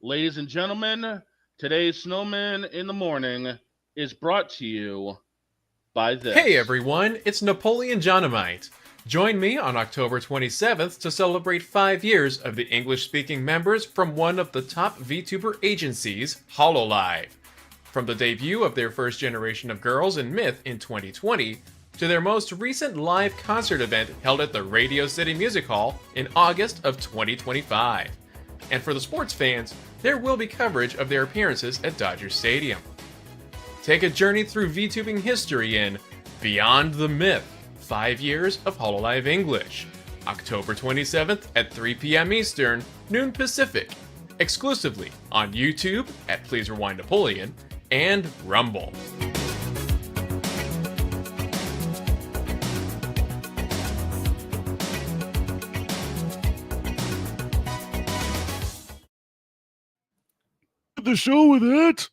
Ladies and gentlemen, today's Snowman in the Morning is brought to you by Hey this. everyone, it's Napoleon Jonomite. Join me on October 27th to celebrate 5 years of the English-speaking members from one of the top VTuber agencies, HoloLive. From the debut of their first generation of girls in Myth in 2020, to their most recent live concert event held at the Radio City Music Hall in August of 2025. And for the sports fans, there will be coverage of their appearances at Dodger Stadium. Take a journey through VTubing history in Beyond the Myth, 5 years of HoloLive English, October 27th at 3 p.m. Eastern, noon Pacific, exclusively on YouTube at Please Rewind Napoleon and Rumble. The show with it.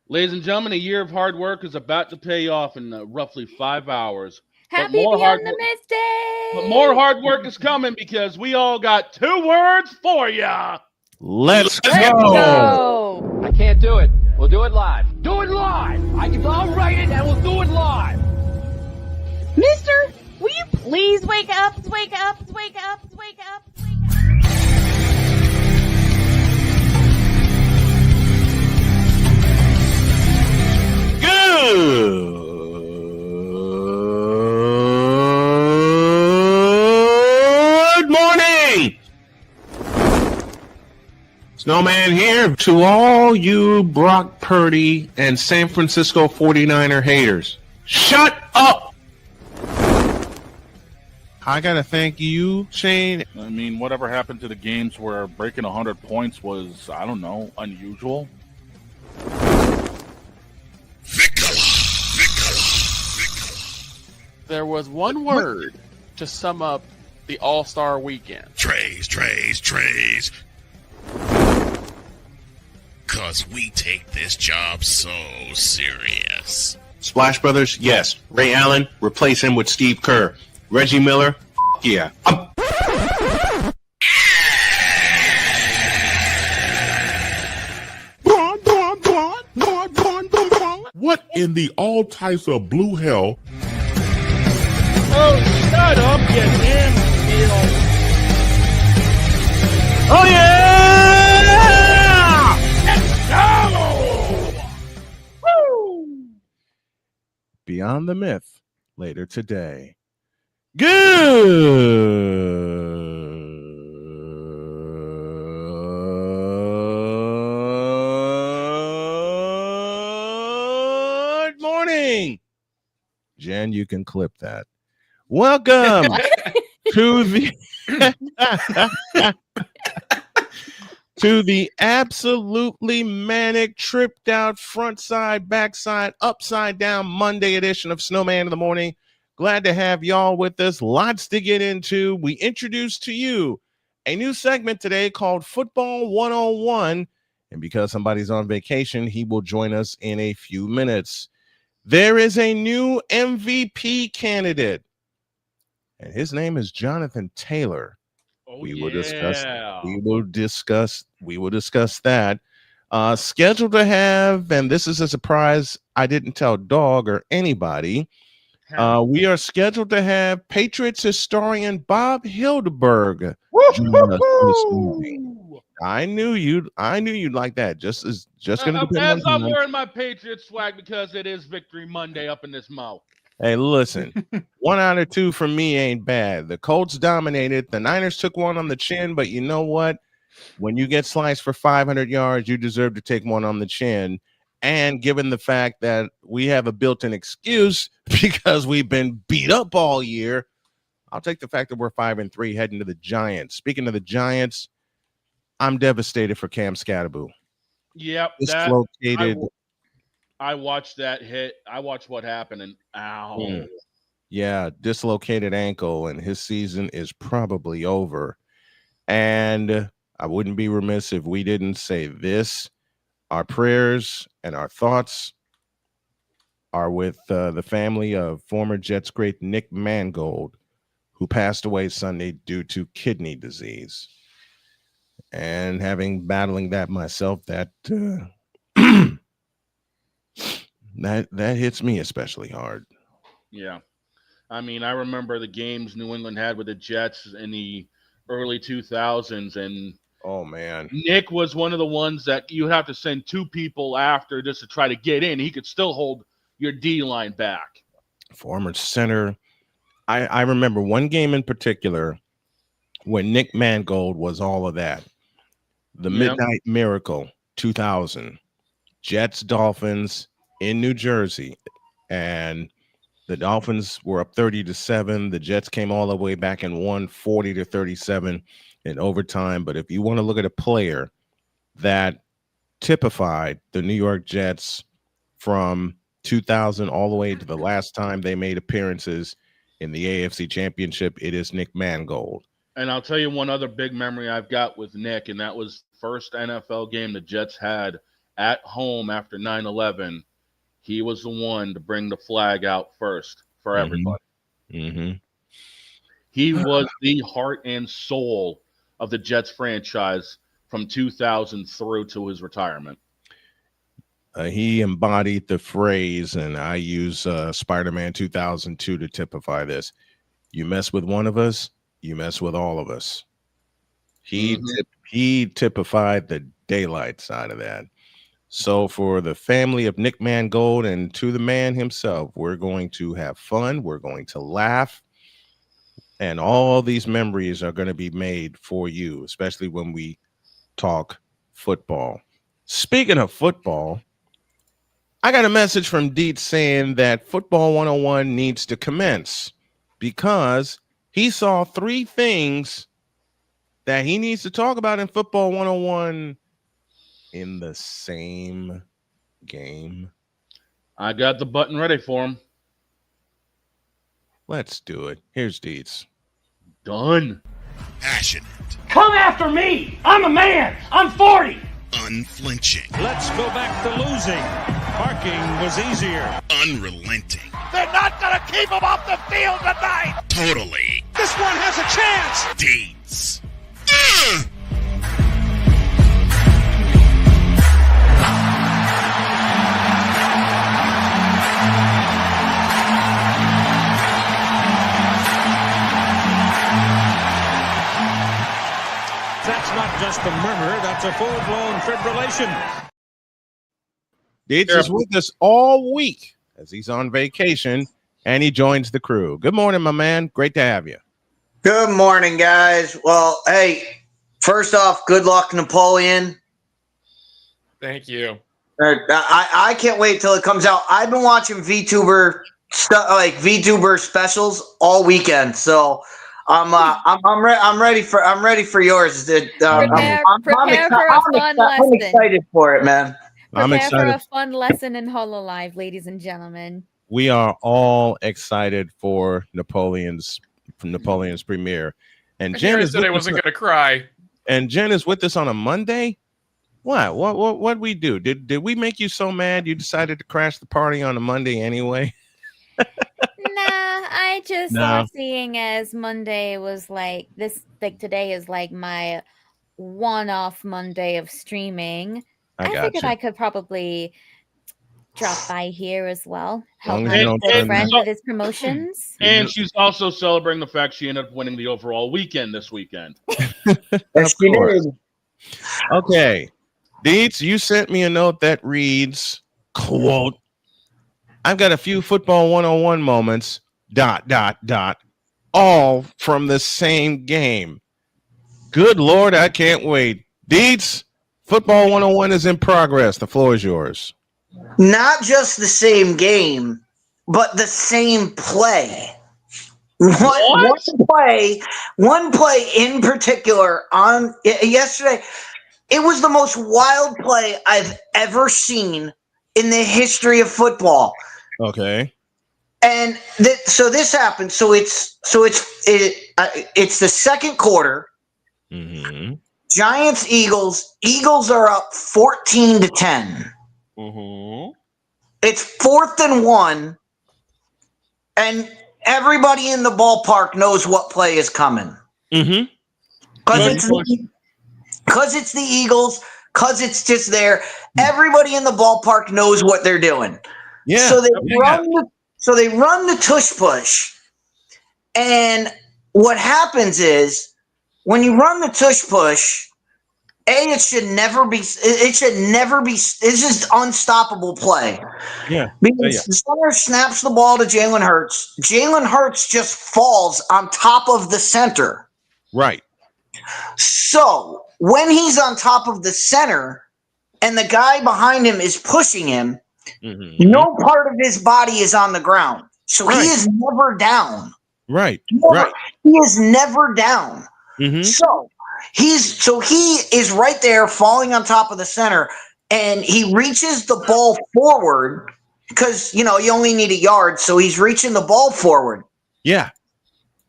Ladies and gentlemen, a year of hard work is about to pay off in roughly 5 hours. Happy more Beyond hard the wo- Mist Day! But more hard work is coming because we all got 2 words for ya. Let's Let's go. go! I can't do it. We'll do it live. Do it live. I'll write it and we'll do it live. Mister, will you please wake up, wake up, wake up, wake up, wake up? Good morning. Snowman here to all you Brock Purdy and San Francisco 49er haters. Shut up. I gotta thank you, Shane. I mean, whatever happened to the games where breaking 100 points was, I don't know, unusual? There was one word to sum up the All-Star weekend. Trays. Cause we take this job so serious. Splash Brothers, yes. Ray Allen, replace him with Steve Kerr. Reggie Miller, yeah. What in the all types of blue hell? Oh, shut up, you damn heel. Oh yeah! Let's go! Woo! Beyond the Myth later today. Good morning. Jen, you can clip that. Welcome to the to the absolutely manic, tripped out, front side, backside, upside down Monday edition of Snowman in the Morning. Glad to have y'all with us. Lots to get into. We introduce to you a new segment today called Football 101. And because somebody's on vacation, he will join us in a few minutes. There is a new MVP candidate, and his name is Jonathan Taylor. We will discuss that. Scheduled to have, and this is a surprise I didn't tell Dog or anybody. We are scheduled to have Patriots historian Bob Hildeberg join us this morning. I knew you'd like that. Just gonna depend As on I'm tonight. wearing my Patriots swag because it is Victory Monday up in this mouth. Hey, listen, 1 out of 2 from me ain't bad. The Colts dominated. The Niners took one on the chin, but you know what? When you get sliced for 500 yards, you deserve to take one on the chin. And given the fact that we have a built-in excuse because we've been beat up all year, I'll take the fact that we're 5-3 heading to the Giants. Speaking of the Giants, I'm devastated for Cam Scatterboo. Yep, Dislocated. I watched that hit. I watched what happened, and ow. Yeah, dislocated ankle, and his season is probably over. And I wouldn't be remiss if we didn't say this. Our prayers and our thoughts are with the family of former Jets great Nick Mangold, who passed away Sunday due to kidney disease. And having battling that myself, that that hits me especially hard. Yeah. I mean, I remember the games New England had with the Jets in the early 2000s, and Oh man. Nick was one of the ones that you have to send two people after just to try to get in. He could still hold your D line back. Former center. I remember one game in particular when Nick Mangold was all of that. The Yep. Midnight Miracle 2000. Jets Dolphins in New Jersey. And the Dolphins were up 30-7. The Jets came all the way back and won 40-37 in overtime. But if you want to look at a player that typified the New York Jets from 2000 all the way to the last time they made appearances in the AFC Championship, it is Nick Mangold. And I'll tell you one other big memory I've got with Nick, and that was the first NFL game the Jets had at home after 9/11. He was the one to bring the flag out first for everybody. Mm-hmm. He was the heart and soul of the Jets franchise from 2000 through to his retirement. He embodied the phrase, and I use Spider-Man 2002 to typify this. You mess with one of us, you mess with all of us. He typified the daylight side of that. So for the family of Nick Mangold and to the man himself, we're going to have fun. We're going to laugh. And all these memories are going to be made for you, especially when we talk football. Speaking of football, I got a message from Dietz saying that Football 101 needs to commence because he saw 3 things that he needs to talk about in Football 101 in the same game. I got the button ready for him. Let's do it. Here's Dietz. Done. Passionate. Come after me! I'm a man! I'm 40! Unflinching. Let's go back to losing. Parking was easier. Unrelenting. They're not gonna keep him off the field tonight! Totally. This one has a chance! Deeds. That's not just a murmur, that's a full-blown fibrillation. Dietz is with us all week as he's on vacation, and he joins the crew. Good morning, my man. Great to have you. Good morning, guys. Well, hey, first off, good luck, Napoleon. Thank you. I can't wait till it comes out. I've been watching VTuber VTuber specials all weekend, so I'm ready for yours. Prepare for a fun lesson. I'm excited for it, man. I'm Prepare excited for a fun lesson in HoloLive, ladies and gentlemen. We are all excited for Napoleon's premiere. And Jen said I wasn't going to cry. And Jen is with us on a Monday. What we do? Did we make you so mad you decided to crash the party on a Monday anyway? I just saw seeing as Monday was like today is like my one-off Monday of streaming. I figured I could probably drop by here as well. Help my good friend with his promotions. And she's also celebrating the fact she ended up winning the overall weekend this weekend. Of course. Okay. Dietz, you sent me a note that reads, quote, I've got a few Football 101 moments, ... all from the same game. Good Lord, I can't wait. Dietz, Football 101 is in progress. The floor is yours. Not just the same game, but the same play. One play in particular on yesterday. It was the most wild play I've ever seen in the history of football. Okay. And so this happened. So it's the second quarter. Mm-hmm. Giants, Eagles. Eagles are up 14-10. Mm-hmm. It's 4th and 1, and everybody in the ballpark knows what play is coming. Mm-hmm. because it's the Eagles, because it's just there. Everybody in the ballpark knows what they're doing. Yeah. So they run the tush push, and what happens is when you run the tush push, it should never be. It's just unstoppable play. Yeah. Because the center snaps the ball to Jalen Hurts. Jalen Hurts just falls on top of the center. Right. So when he's on top of the center and the guy behind him is pushing him, no part of his body is on the ground. So he is never down. Right. He is never down. So he is right there falling on top of the center, and he reaches the ball forward because, you only need a yard. So he's reaching the ball forward. Yeah.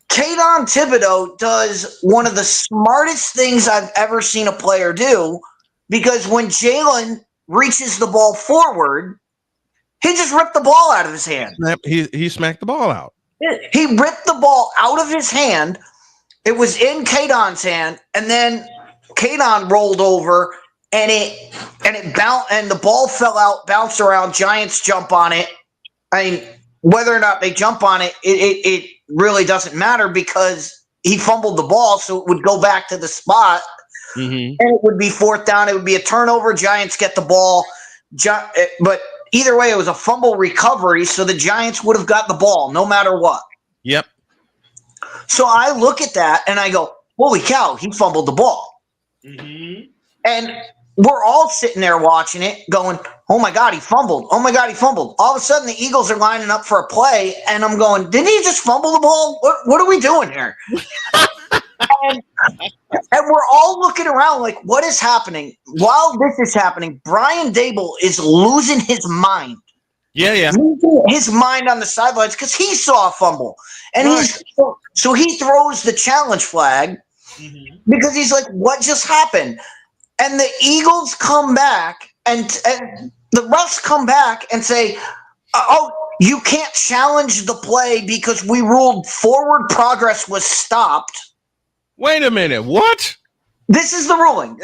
Kayvon Thibodeau does one of the smartest things I've ever seen a player do, because when Jalen reaches the ball forward, he just ripped the ball out of his hand. He smacked the ball out. He ripped the ball out of his hand. It was in Kayvon's hand, and then Kayvon rolled over, and it bounced, and the ball fell out, bounced around. Giants jump on it. I mean, whether or not they jump on it, it really doesn't matter because he fumbled the ball, so it would go back to the spot, and it would be fourth down. It would be a turnover. Giants get the ball, but either way, it was a fumble recovery, so the Giants would have got the ball no matter what. Yep. So I look at that and I go, holy cow, he fumbled the ball. And we're all sitting there watching it going, oh my God, he fumbled. Oh my God, he fumbled. All of a sudden the Eagles are lining up for a play and I'm going, didn't he just fumble the ball? What are we doing here? and we're all looking around like, what is happening? While this is happening, Brian Dable is losing his mind. Yeah. Losing his mind on the sidelines because he saw a fumble. And so he throws the challenge flag because he's like, what just happened? And the Eagles come back and the refs come back and say, oh, you can't challenge the play because we ruled forward progress was stopped. Wait a minute. What? This is the ruling.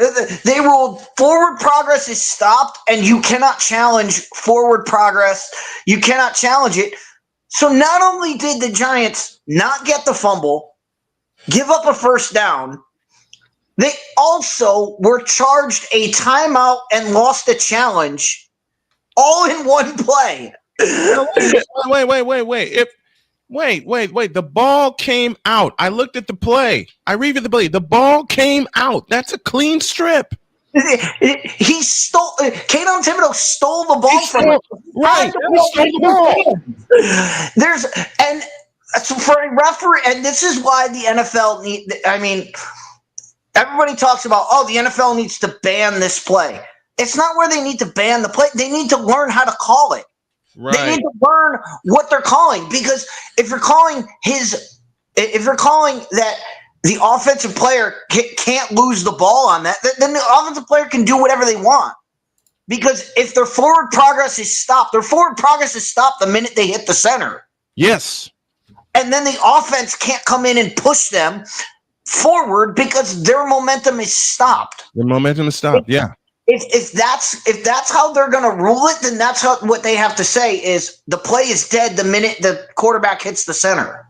They ruled forward progress is stopped and you cannot challenge forward progress. You cannot challenge it. So not only did the Giants not get the fumble, give up a first down, they also were charged a timeout and lost a challenge all in one play. Wait. The ball came out. I looked at the play. I reviewed the play. The ball came out. That's a clean strip. He stole. Kayvon Thibodeau stole the ball from him. Right. He stole the ball. And for a referee, and this is why the NFL everybody talks about, the NFL needs to ban this play. It's not where they need to ban the play. They need to learn how to call it. Right. They need to learn what they're calling, because if you're calling that the offensive player can't lose the ball on that, then the offensive player can do whatever they want. Because if their forward progress is stopped, the minute they hit the center. Yes. And then the offense can't come in and push them forward because their momentum is stopped. Yeah. If that's how they're going to rule it, then that's what they have to say is the play is dead the minute the quarterback hits the center.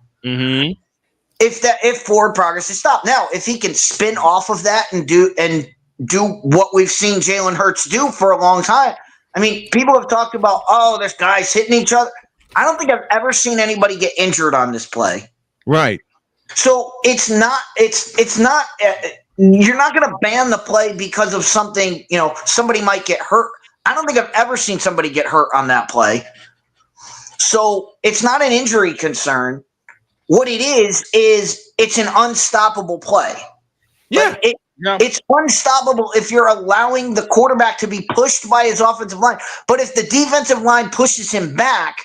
If forward progress is stopped. Now, if he can spin off of that and do what we've seen Jalen Hurts do for a long time. I mean, people have talked about, there's guys hitting each other. I don't think I've ever seen anybody get injured on this play. Right. So it's not you're not going to ban the play because of something, somebody might get hurt. I don't think I've ever seen somebody get hurt on that play. So it's not an injury concern. What it is it's an unstoppable play. Yeah. It's unstoppable if you're allowing the quarterback to be pushed by his offensive line. But if the defensive line pushes him back,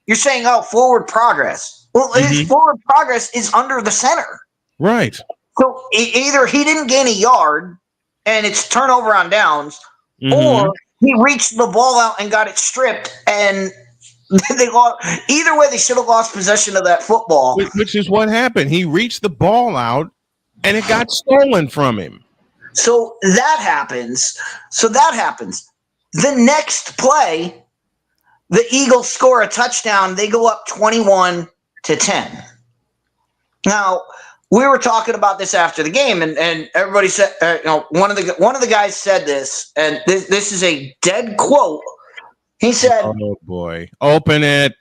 you're saying, forward progress. Well, his forward progress is under the center. Right. So either he didn't gain a yard and it's turnover on downs, or he reached the ball out and got it stripped, and they lost. Either way, they should have lost possession of that football. Which is what happened. He reached the ball out and it got stolen from him. So that happens. The next play, the Eagles score a touchdown. They go up 21-10. Now, we were talking about this after the game, and everybody said, one of the guys said this, and this is a dead quote. He said, "Oh boy, open it."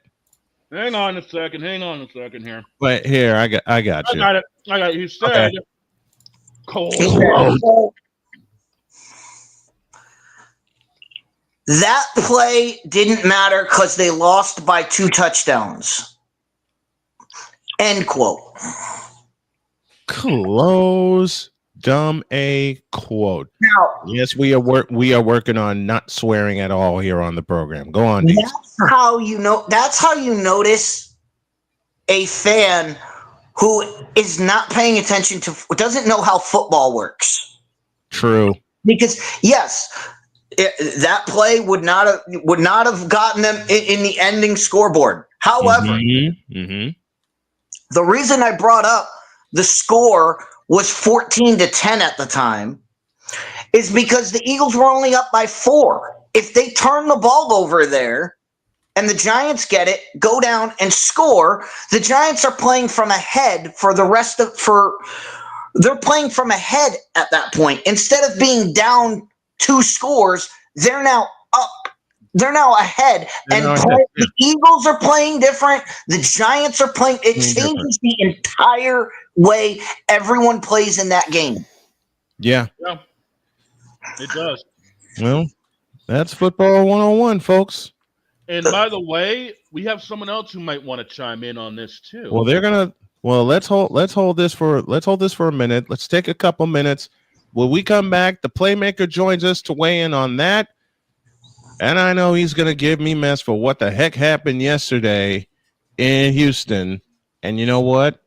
Hang on a second here. Wait, here, I got you. I got it. You said, Cole. That play didn't matter because they lost by 2 touchdowns. End quote. Close dumb a quote. Now, yes, we are working on not swearing at all here on the program. Go on, Deez. That's how you notice a fan who is not paying attention to, doesn't know how football works. True. Because yes, that play would not have gotten them in the ending scoreboard. However, the reason I brought up the score was 14-10 at the time is because the Eagles were only up by 4. If they turn the ball over there and the Giants get it, go down and score, the Giants are playing from ahead they're playing from ahead at that point. Instead of being down 2 scores, they're now up. They're now ahead. The Eagles are playing different. The Giants are playing. It changes the entire way everyone plays in that game. Yeah. It does. Well, that's football 101, folks. And by the way, we have someone else who might want to chime in on this too. Well, let's hold this for a minute. Let's take a couple minutes. When we come back, the playmaker joins us to weigh in on that. And I know he's going to give me mess for what the heck happened yesterday in Houston. And you know what?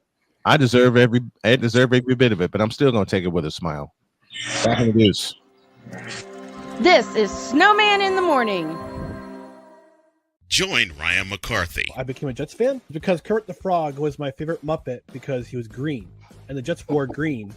I deserve every bit of it, but I'm still going to take it with a smile. Back in the deuce. This is Snowman in the Morning. Join Ryan McCarthy. I became a Jets fan because Kurt the Frog was my favorite Muppet because he was green, and the Jets wore green.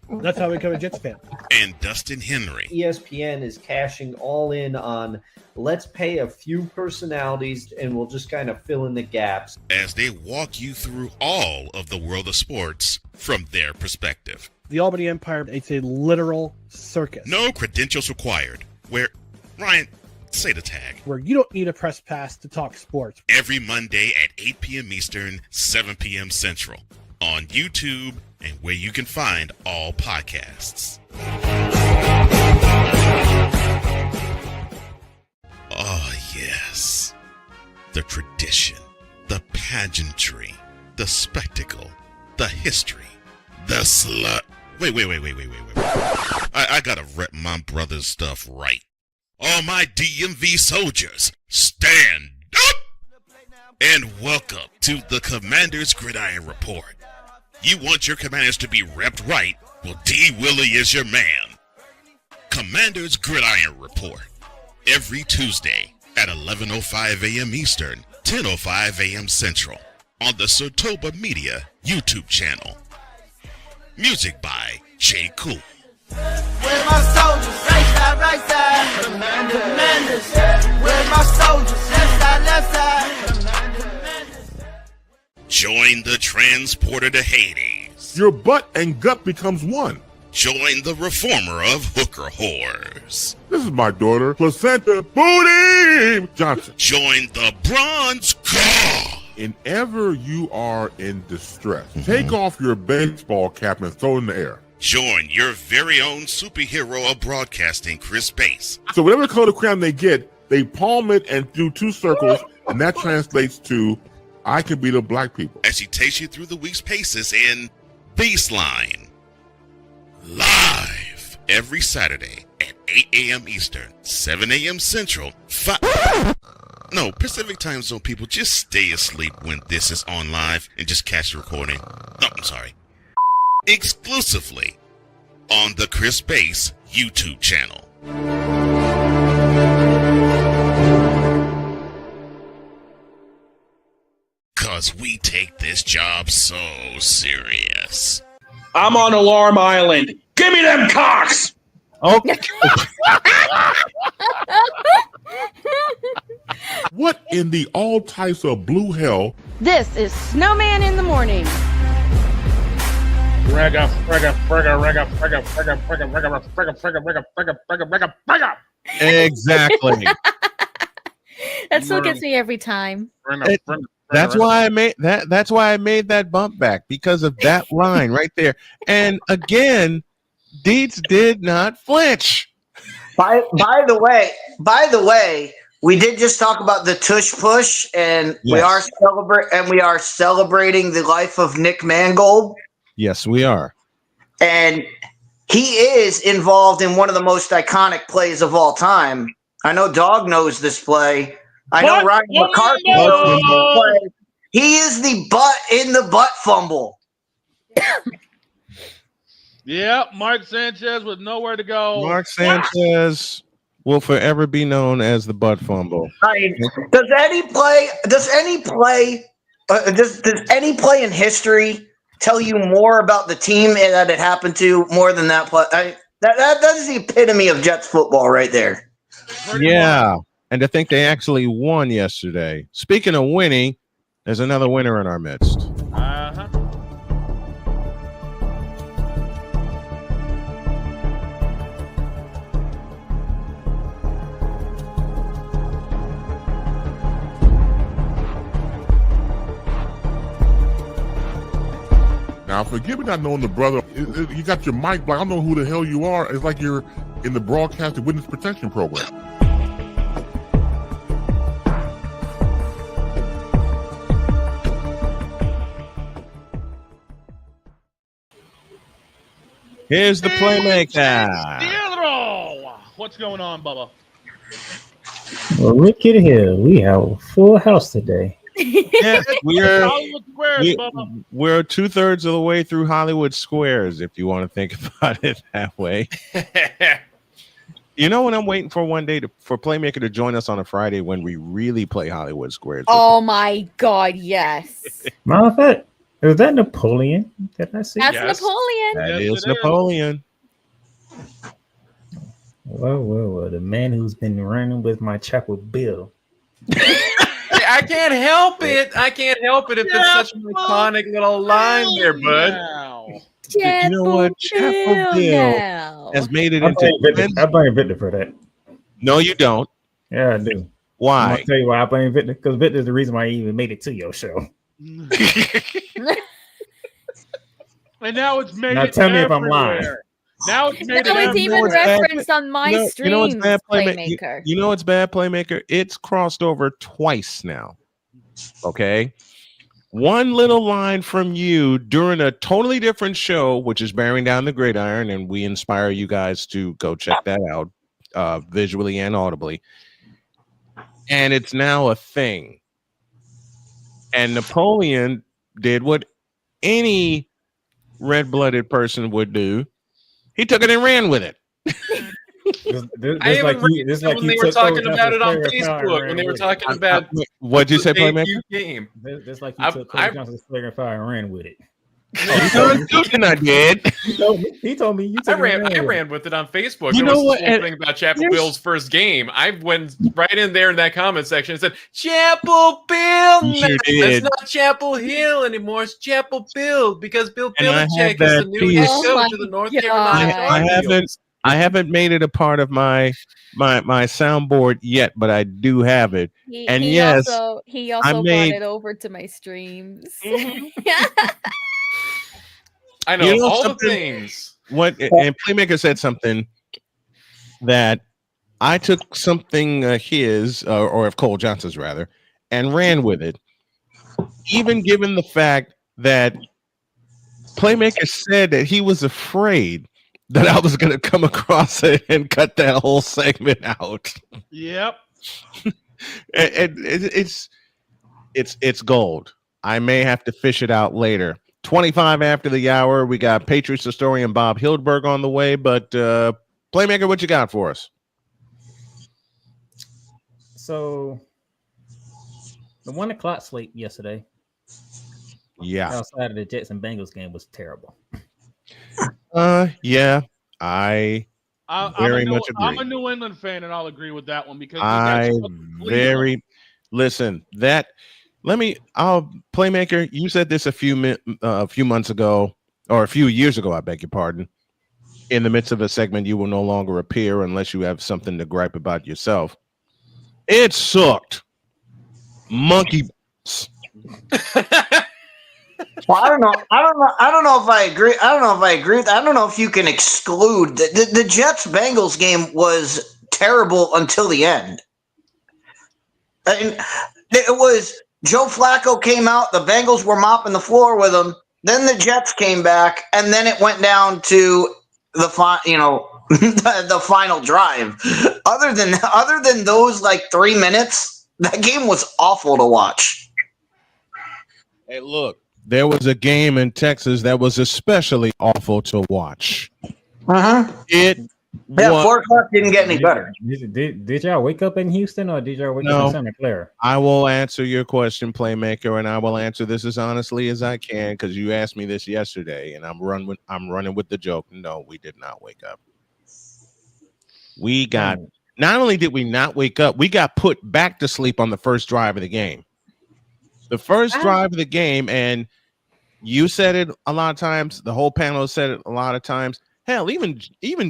That's how I became a Jets fan. And Dustin Henry. ESPN is cashing all in on let's pay a few personalities and we'll just kind of fill in the gaps. As they walk you through all of the world of sports from their perspective. The Albany Empire, it's a literal circus. No credentials required. Where, Ryan, say the tag. Where you don't need a press pass to talk sports. Every Monday at 8 p.m. Eastern, 7 p.m. Central. On YouTube and where you can find all podcasts. Oh, yes. The tradition, the pageantry, the spectacle, the history, the slut. Wait. I gotta rep my brother's stuff right. All my DMV soldiers, stand up! And welcome to the Commander's Gridiron Report. You want your Commanders to be repped right? Well, D. Willie is your man. Commander's Gridiron Report. Every Tuesday at 11:05 a.m. Eastern, 10:05 a.m. Central. On the Sotoba Media YouTube channel. Music by J. Cool. Where my soldiers? Right side. Commanders. Where my soldiers? Left side. Join the transporter to Hades. Your butt and gut becomes one. Join the reformer of hooker whores. This is my daughter, Placenta Booty Johnson. Join the bronze claw. Whenever you are in distress, take off your baseball cap and throw it in the air. Join your very own superhero of broadcasting, Chris Bass. So whatever color crayon they get, they palm it and do 2 circles, and that translates to I can beat up black people. As he takes you through the week's paces in Baseline. Live every Saturday at 8 a.m. Eastern, 7 a.m. Central, Pacific Time Zone people, just stay asleep when this is on live and just catch the recording. No, I'm sorry. Exclusively on the Chris Bass YouTube channel. Cause we take this job so serious. I'm on Alarm Island. Get Give me them cocks. Okay. What in the all types of blue hell? This is Snowman in the Morning. Exactly. That still gets me every time. That's why I made that. That's why I made that bump back, because of that line right there. And again, Deets did not flinch. By the way, we did just talk about the tush push, and we are celebrating the life of Nick Mangold. Yes, we are. And he is involved in one of the most iconic plays of all time. I know Dog knows this play. I know Ryan McCarthy knows this play. He is the butt in the butt fumble. Yeah, Mark Sanchez with nowhere to go. Mark Sanchez will forever be known as the butt fumble. Does any play in history tell you more about the team that it happened to more than that play? That is the epitome of Jets football right there. Yeah, and to think they actually won yesterday. Speaking of winning, there's another winner in our midst. Uh-huh. Now, forgive me not knowing the brother. You got your mic black. I don't know who the hell you are. It's like you're in the broadcasting witness protection program. Here's the playmaker. What's going on, Bubba? Well, look at here. We have a full house today. Yeah, we're Hollywood Squares, Bubba. 2/3 of the way through Hollywood Squares, if you want to think about it that way. You know what I'm waiting for one day for Playmaker to join us on a Friday when we really play Hollywood Squares. Oh my God, yes. Matter of fact, is that Napoleon? Did I see? That's Napoleon. That is Napoleon. Well, the man who's been running with my Chapel Bill. I can't help it. I can't help it if it's such an iconic little line there, bud. You know what? Chapel Bill has made it into. I blame Victor for that. No, you don't. Yeah, I do. Why? I'm gonna tell you why I blame Victor, because Victor is the reason why he even made it to your show. And now it's made. Now tell me if I'm lying. Now it's made. No, it's even referenced on my stream. You know what's bad, Playmaker. You know what's bad, Playmaker? It's crossed over twice now. Okay. One little line from you during a totally different show, which is Bearing Down the Gridiron, and we inspire you guys to go check that out visually and audibly. And it's now a thing. And Napoleon did what any red-blooded person would do. He took it and ran with it. I even read when they were talking about it on Facebook, when they were talking about what'd you say, Playmaker? Game. Just like you took Cody Johnson's Flagrant Fire and ran with it. I did. He told me you I ran with it on Facebook. You know what? Thing about Chapel Bill's first game. I went right in there in that comment section and said, Chapel Bill. It's not Chapel Hill anymore. It's Chapel Bill, because Bill Belichick is the new head coach of the North Carolina. I haven't made it a part of my soundboard yet, but I do have it. He also brought it over to my streams. I know all the things. And Playmaker said something that I took something his or of Cole Johnson's rather, and ran with it. Even given the fact that Playmaker said that he was afraid that I was going to come across it and cut that whole segment out. Yep. And it's gold. I may have to fish it out later. 25 after the hour, we got Patriots historian Bob Hildberg on the way, but Playmaker, what you got for us? So the 1 o'clock slate yesterday, outside of the Jets and Bengals game, was terrible. Yeah. I'm very much agree. I'm a New England fan, and I'll agree with that one because I'll Playmaker. You said this a few months ago, or a few years ago. I beg your pardon. In the midst of a segment, you will no longer appear unless you have something to gripe about yourself. It sucked. Monkey. Well, I don't know if I agree. I don't know if I agree with that. I don't know if you can exclude the Jets-Bengals game was terrible until the end. And it was Joe Flacco came out, the Bengals were mopping the floor with him. Then the Jets came back, and then it went down to the the final drive. Other than those like 3 minutes, that game was awful to watch. Hey, look, there was a game in Texas that was especially awful to watch. Yeah, 4 o'clock didn't get any better. Did y'all wake up in Houston or did y'all wake up in Santa Clara? I will answer your question, Playmaker, and I will answer this as honestly as I can because you asked me this yesterday, and I'm running with the joke. No, we did not wake up. We got not only did we not wake up, we got put back to sleep on the first drive of the game. The first drive of the game, and you said it a lot of times. The whole panel said it a lot of times. Hell, even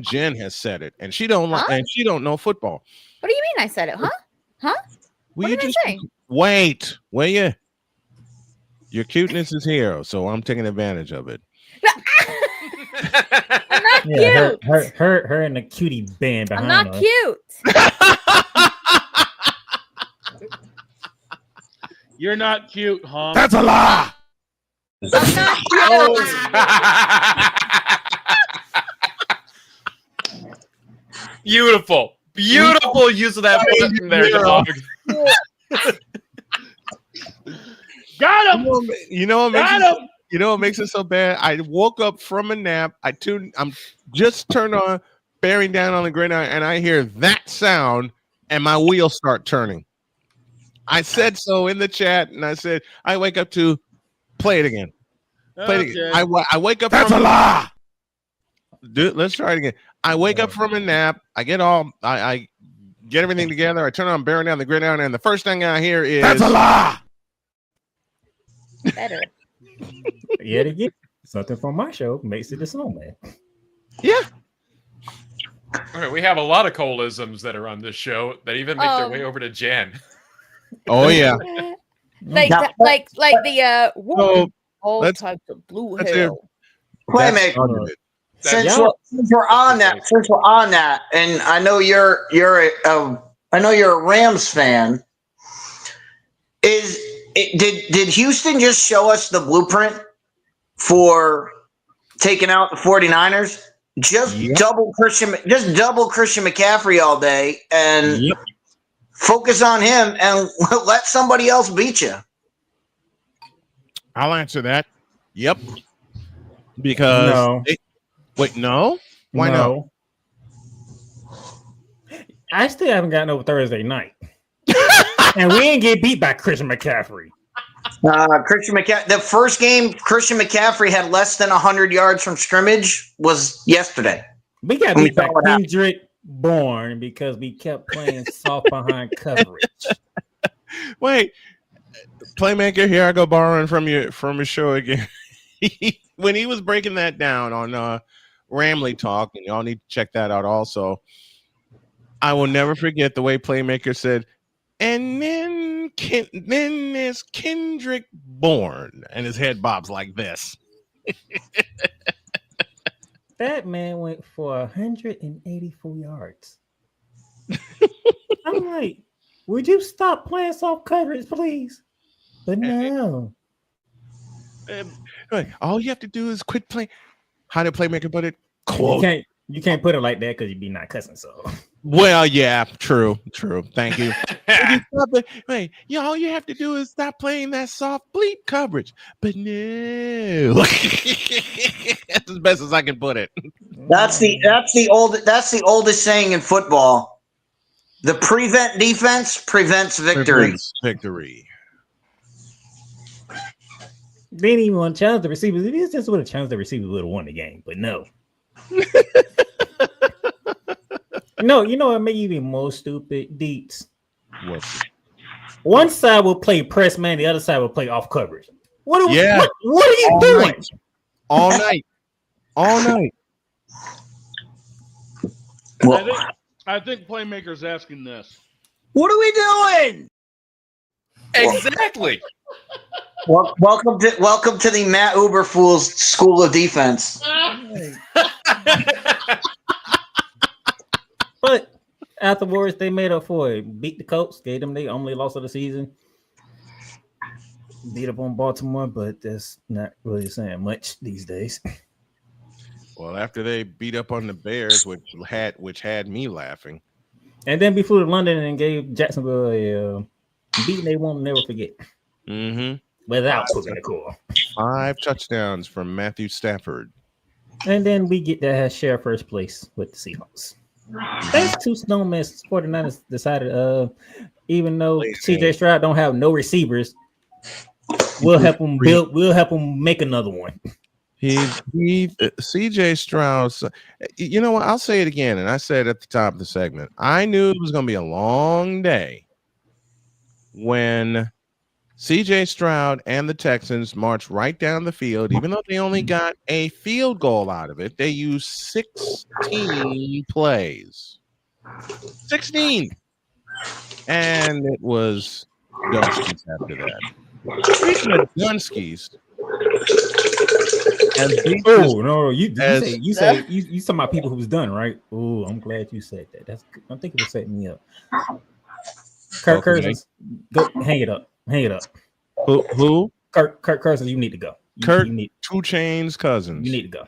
Jen has said it, and she don't and she don't know football. What do you mean I said it? Huh? What did I say? Wait, will you? Your cuteness is here, so I'm taking advantage of it. I'm not cute. Her and the cutie band behind her. I'm not cute. You're not cute, huh? That's a lie. I'm not cute. Beautiful use of that position there, dog. Got him. You know what makes it so bad? I woke up from a nap. I'm just turned on, bearing down on the gridiron, and I hear that sound, and my wheels start turning. I said so in the chat, and I said I wake up to play it again. Play it again. I wake up. That's a lie. Dude, let's try it again. I wake up from a nap. I get everything together. I turn on, bearing down the gridiron, and the first thing I hear is that's a lie. Better. Yet again, something from my show makes it a snowman. Yeah. All right, we have a lot of Colisms that are on this show that even make their way over to Jen. Oh yeah. like the all types of blue hair. Playmaker. Since we're on that, and I know you're a Rams fan. Did Houston just show us the blueprint for taking out the 49ers? Just double Christian McCaffrey all day and focus on him and let somebody else beat you. I'll answer that. Yep. Because no. Why no? I still haven't gotten over Thursday night. And we ain't get beat by Christian McCaffrey. The first game Christian McCaffrey had less than 100 yards from scrimmage was yesterday. We got beat by Kendrick Bourne because we kept playing soft behind coverage. Wait, Playmaker, here I go borrowing from your show again. When he was breaking that down on Ramley Talk, and y'all need to check that out also. I will never forget the way Playmaker said, and then there's Kendrick Bourne, and his head bobs like this. That man went for 184 yards. I'm like, would you stop playing soft coverage, please? But no. All you have to do is quit playing. How did Playmaker put it? Quote. You can't put it like that because you'd be not cussing. So, well, yeah, true. Thank you. All you have to do is stop playing that soft bleep coverage. But no, that's as best as I can put it. That's the oldest saying in football. The prevent defense prevents victory. Victory. They didn't even want to challenge the receivers. If it's just would have challenged the receivers, would have won the game. But no. No, you know what made you even more stupid? Deets. What's it? One side will play press man, the other side will play off coverage. What are you All doing? night. All night. All night. I think Playmaker's asking this. What are we doing? Exactly. Welcome to the Matt Uberfools School of Defense. But afterwards, they made up for it. Beat the Colts, gave them the only loss of the season. Beat up on Baltimore, but that's not really saying much these days. Well, after they beat up on the Bears, which had me laughing. And then we flew to London and gave Jacksonville a beating they won't never forget. Mm-hmm. Without putting the core. 5 touchdowns from Matthew Stafford. And then we get to share first place with the Seahawks. Thanks to Snowman's 49ers decided, even though CJ Stroud don't have no receivers, we'll help him build. We'll help him make another one. CJ Stroud. You know what? I'll say it again, and I said at the top of the segment. I knew it was going to be a long day when CJ Stroud and the Texans marched right down the field. Even though they only got a field goal out of it, they used 16 plays. 16, and it was Dunskies after that. Speaking of Dunskies. Oh no! You talking about people who's done right? Oh, I'm glad you said that. I think it was setting me up. Kirk Cousins, go hang it up. Hang it up. Who? Kirk Cousins, you need to go. You need 2 Chainz Cousins. You need to go.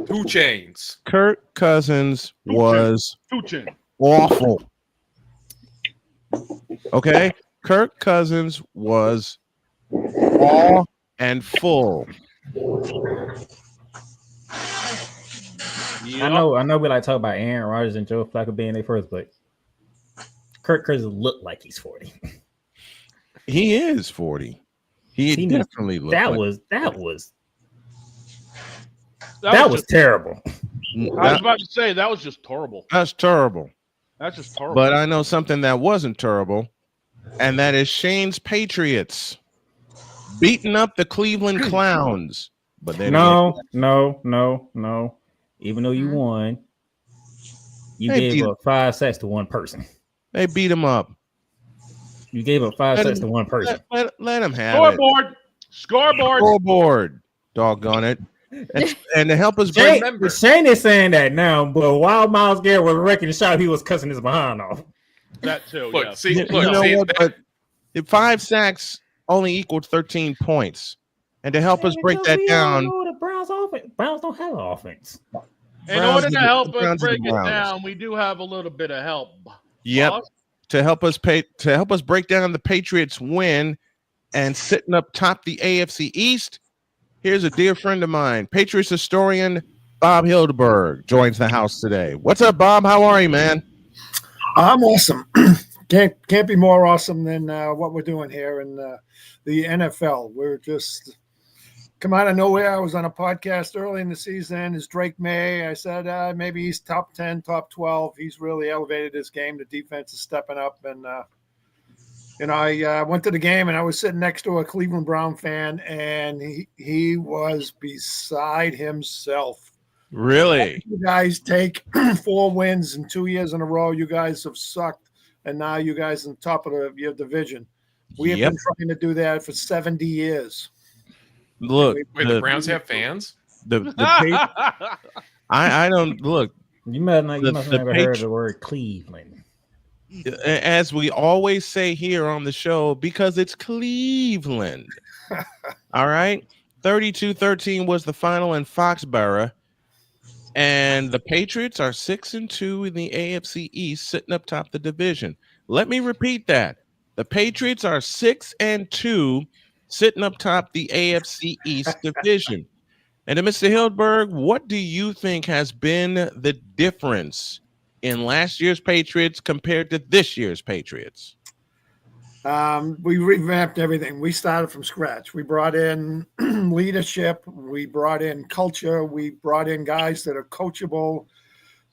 2 Chainz. Kirk Cousins was 2 Chainz. Awful. Okay, Kirk Cousins was all and full. Yep. I know we like talk about Aaron Rodgers and Joe Flacco being there first, but Kirk Cousins looked like he's 40. He is 40. He definitely looked that was terrible. I was about to say that was just terrible. That's terrible. That's just terrible. But I know something that wasn't terrible, and that is Shane's Patriots beating up the Cleveland Clowns. But they no. Even though you won, you gave up 5 sacks to one person. They beat him up. You gave up 5 sacks to one person. Let him have Scoreboard. Scoreboard. Doggone it. And to help us Shane is saying that now, but while Myles Garrett was wrecking the shot, he was cussing his behind off. That too. Look, yeah. But 5 sacks only equaled 13 points. And to help us break that down, the Browns don't have an offense. In order to help us break it down, we do have a little bit of help. Yep. Boss? To help us break down the Patriots win and sitting up top the AFC East, here's a dear friend of mine, Patriots historian Bob Hildeberg joins the house today. What's up, Bob? How are you, man? I'm awesome. Can't be more awesome than what we're doing here in the NFL. We're just come out of nowhere. I was on a podcast early in the season. Is Drake May? I said maybe he's top 10, top 12. He's really elevated his game. The defense is stepping up. And, I went to the game and I was sitting next to a Cleveland Brown fan, and he was beside himself. Really? You guys take 4 wins in 2 years in a row. You guys have sucked. And now you guys on top of your division. We have been trying to do that for 70 years. Look, the Browns have fans. I don't look. You might have never heard the word Cleveland. As we always say here on the show, because it's Cleveland. All right, 32-13 was the final in Foxborough, and the Patriots are 6-2 in the AFC East, sitting up top the division. Let me repeat that: the Patriots are 6-2. Sitting up top the AFC East division. And to Mr. Hildberg, what do you think has been the difference in last year's Patriots compared to this year's Patriots? We revamped everything. We started from scratch. We brought in leadership. We brought in culture. We brought in guys that are coachable.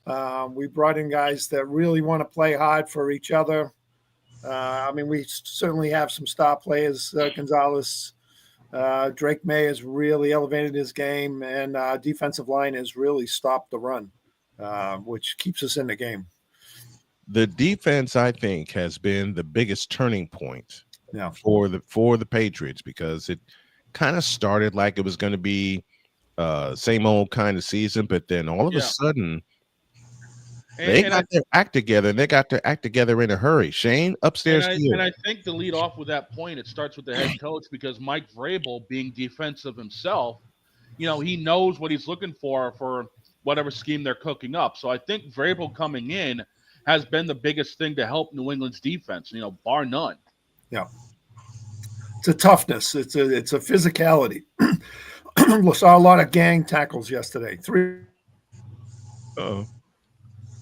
We brought in guys that really want to play hard for each other. I mean, we certainly have some star players. Gonzalez, Drake May has really elevated his game, and defensive line has really stopped the run, which keeps us in the game. The defense, I think, has been the biggest turning point for the Patriots, because it kind of started like it was going to be same old kind of season, but then all of a sudden they got their act together, and they got their act together in a hurry. Shane, upstairs to you. And I think to lead off with that point, it starts with the head coach, because Mike Vrabel, being defensive himself, he knows what he's looking for whatever scheme they're cooking up. So I think Vrabel coming in has been the biggest thing to help New England's defense, bar none. Yeah. It's a toughness. It's a physicality. We saw a lot of gang tackles yesterday. 3.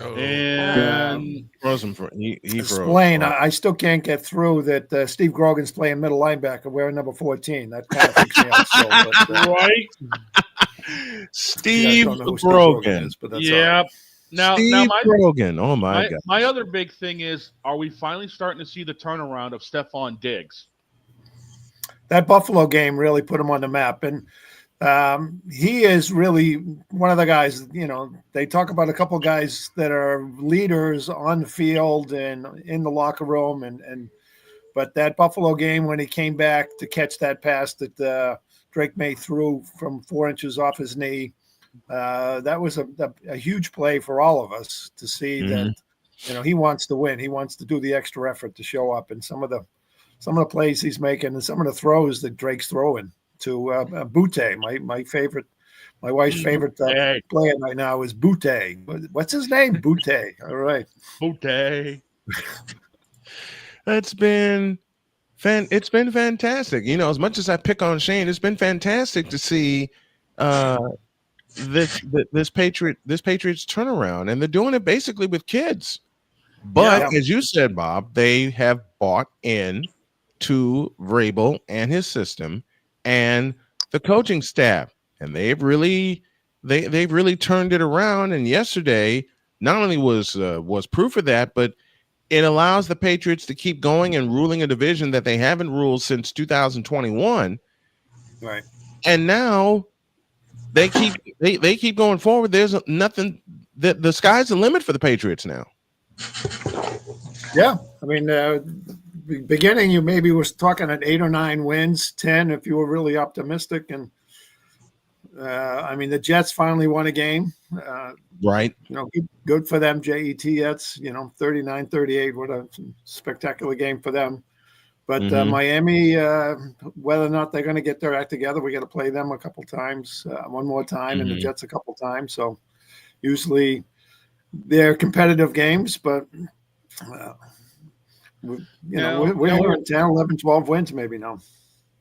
And frozen for he froze. Blaine, I still can't get through that Steve Grogan's playing middle linebacker wearing number 14. That kind of freaks me out still. But, right? Steve Grogan. But that's yeah. Now, Grogan. Oh my God. My other big thing is, are we finally starting to see the turnaround of Stephon Diggs? That Buffalo game really put him on the map, and he is really one of the guys. They talk about a couple of guys that are leaders on the field and in the locker room, but that Buffalo game when he came back to catch that pass that Drake May threw from 4 inches off his knee, that was a huge play for all of us to see that. He wants to win. He wants to do the extra effort to show up, and some of the plays he's making and some of the throws that Drake's throwing to Butte, my favorite, my wife's favorite player right now is Butte. What's his name? Butte. All right. Butte. It's been fantastic. As much as I pick on Shane, it's been fantastic to see this Patriots turnaround, and they're doing it basically with kids. But as you said, Bob, they have bought in to Vrabel and his system and the coaching staff, and they've really turned it around. And yesterday not only was proof of that, but it allows the Patriots to keep going and ruling a division that they haven't ruled since 2021. Right. And now they keep going forward. There's nothing that the sky's the limit for the Patriots now. Yeah, I mean, beginning you maybe was talking at 8 or 9 wins, 10 if you were really optimistic, and I mean the Jets finally won a game. Right. Good for them. Jets. That's 39-38. What a spectacular game for them. But Miami, whether or not they're going to get their act together, we got to play them a couple times, one more time, and the Jets a couple times. So usually they're competitive games, but we're here in 10, 11, 12 wins maybe now.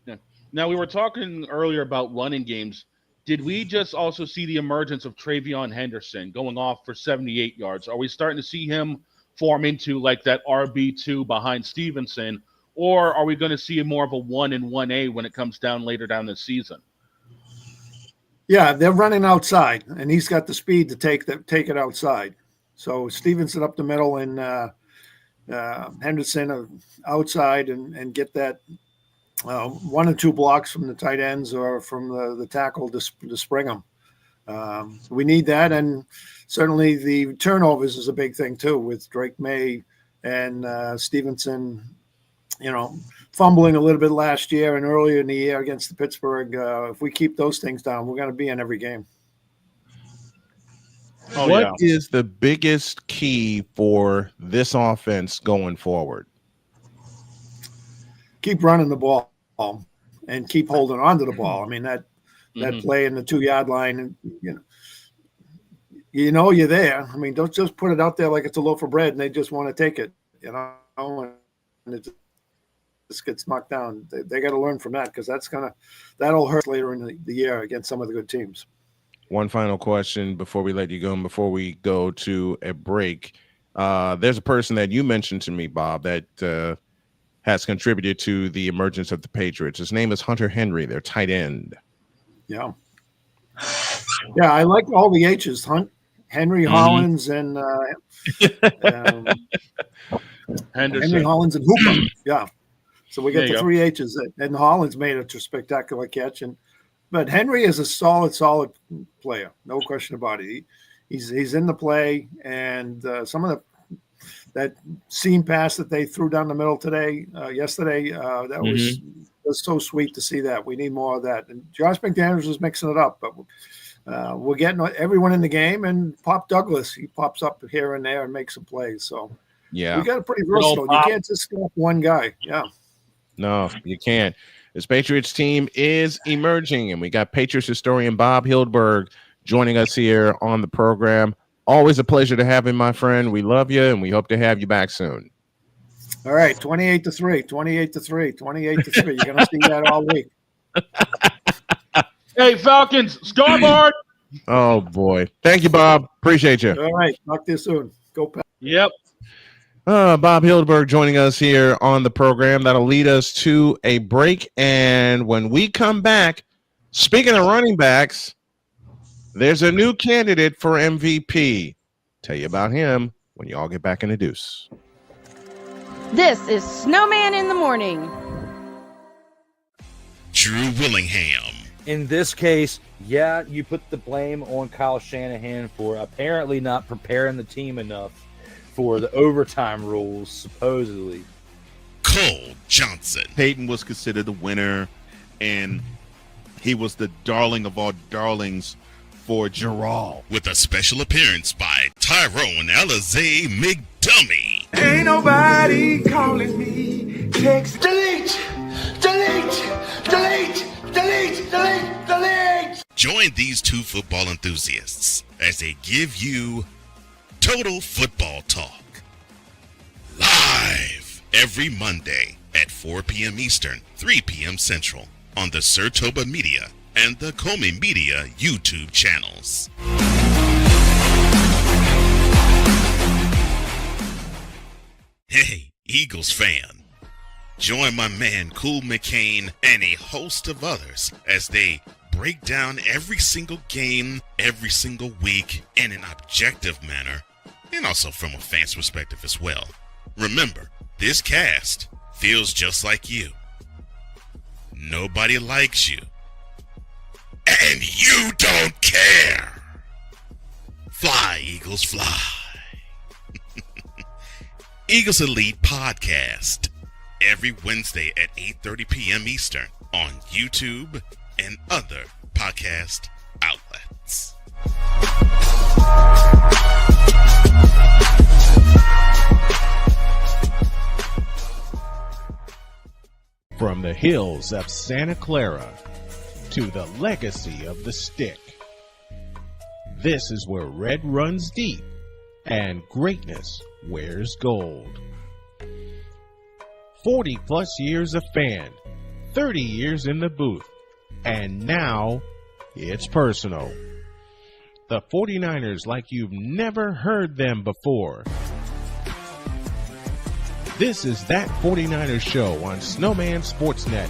Yeah. Now, we were talking earlier about running games. Did we just also see the emergence of Travion Henderson going off for 78 yards? Are we starting to see him form into like that RB2 behind Stevenson, or are we going to see more of a 1 and 1A when it comes down later down the season? Yeah, they're running outside, and he's got the speed to take it outside. So Stevenson up the middle and Henderson outside and get that 1 and 2 blocks from the tight ends or from the tackle to spring them. We need that, and certainly the turnovers is a big thing too with Drake May and Stevenson. Fumbling a little bit last year and earlier in the year against the Pittsburgh. If we keep those things down, we're going to be in every game. What is the biggest key for this offense going forward? Keep running the ball and keep holding on to the ball. I mean, that play in the 2-yard line, and you're there. I mean, don't just put it out there like it's a loaf of bread and they just want to take it, and it just gets knocked down. They got to learn from that, because that'll hurt later in the year against some of the good teams. One final question before we let you go and before we go to a break. There's a person that you mentioned to me, Bob, that has contributed to the emergence of the Patriots. His name is Hunter Henry, their tight end. Yeah. Yeah, I like all the H's. Henry Hollins and Henry Hollins and Hooper. Yeah. So we got the three H's, and Hollins made a spectacular catch. But Henry is a solid player, no question about it. He's in the play, and some of that seam pass that they threw down the middle yesterday, that was so sweet to see that. We need more of that. And Josh McDaniels is mixing it up, but we're getting everyone in the game, and Pop Douglas, he pops up here and there and makes some plays. So we got a pretty versatile. You can't just stop one guy. Yeah. No, you can't. This Patriots team is emerging, and we got Patriots historian Bob Hildberg joining us here on the program. Always a pleasure to have him, my friend. We love you, and we hope to have you back soon. All right, 28-3, 28-3, 28-3. You're going to see that all week. Hey, Falcons, scoreboard. Oh, boy. Thank you, Bob. Appreciate you. All right, talk to you soon. Go, Pat. Yep. Bob Hildberg joining us here on the program. That'll lead us to a break. And when we come back, speaking of running backs, there's a new candidate for MVP. Tell you about him when you all get back in the deuce. This is Snowman in the Morning. Drew Willingham. In this case, yeah, you put the blame on Kyle Shanahan for apparently not preparing the team enough for the overtime rules, supposedly. Cole Johnson. Peyton was considered the winner, and he was the darling of all darlings for Gerald. With a special appearance by Tyrone Alizé McDummy. Ain't nobody calling me. Text delete. Join these two football enthusiasts as they give you Total Football Talk. Live every Monday at 4 p.m. Eastern, 3 p.m. Central on the Sertoba Media and the Comey Media YouTube channels. Hey, Eagles fan. Join my man Cool McCain and a host of others as they break down every single game, every single week in an objective manner, and also from a fan's perspective as well. Remember, this cast feels just like you. Nobody likes you. And you don't care. Fly, Eagles, fly. Eagles Elite Podcast. Every Wednesday at 8:30 p.m. Eastern on YouTube and other podcast outlets. From the hills of Santa Clara to the legacy of the stick, this is where red runs deep and greatness wears gold. 40 plus years of fan, 30 years in the booth, and now it's personal. The 49ers like you've never heard them before. This is That 49ers Show on Snowman Sportsnet.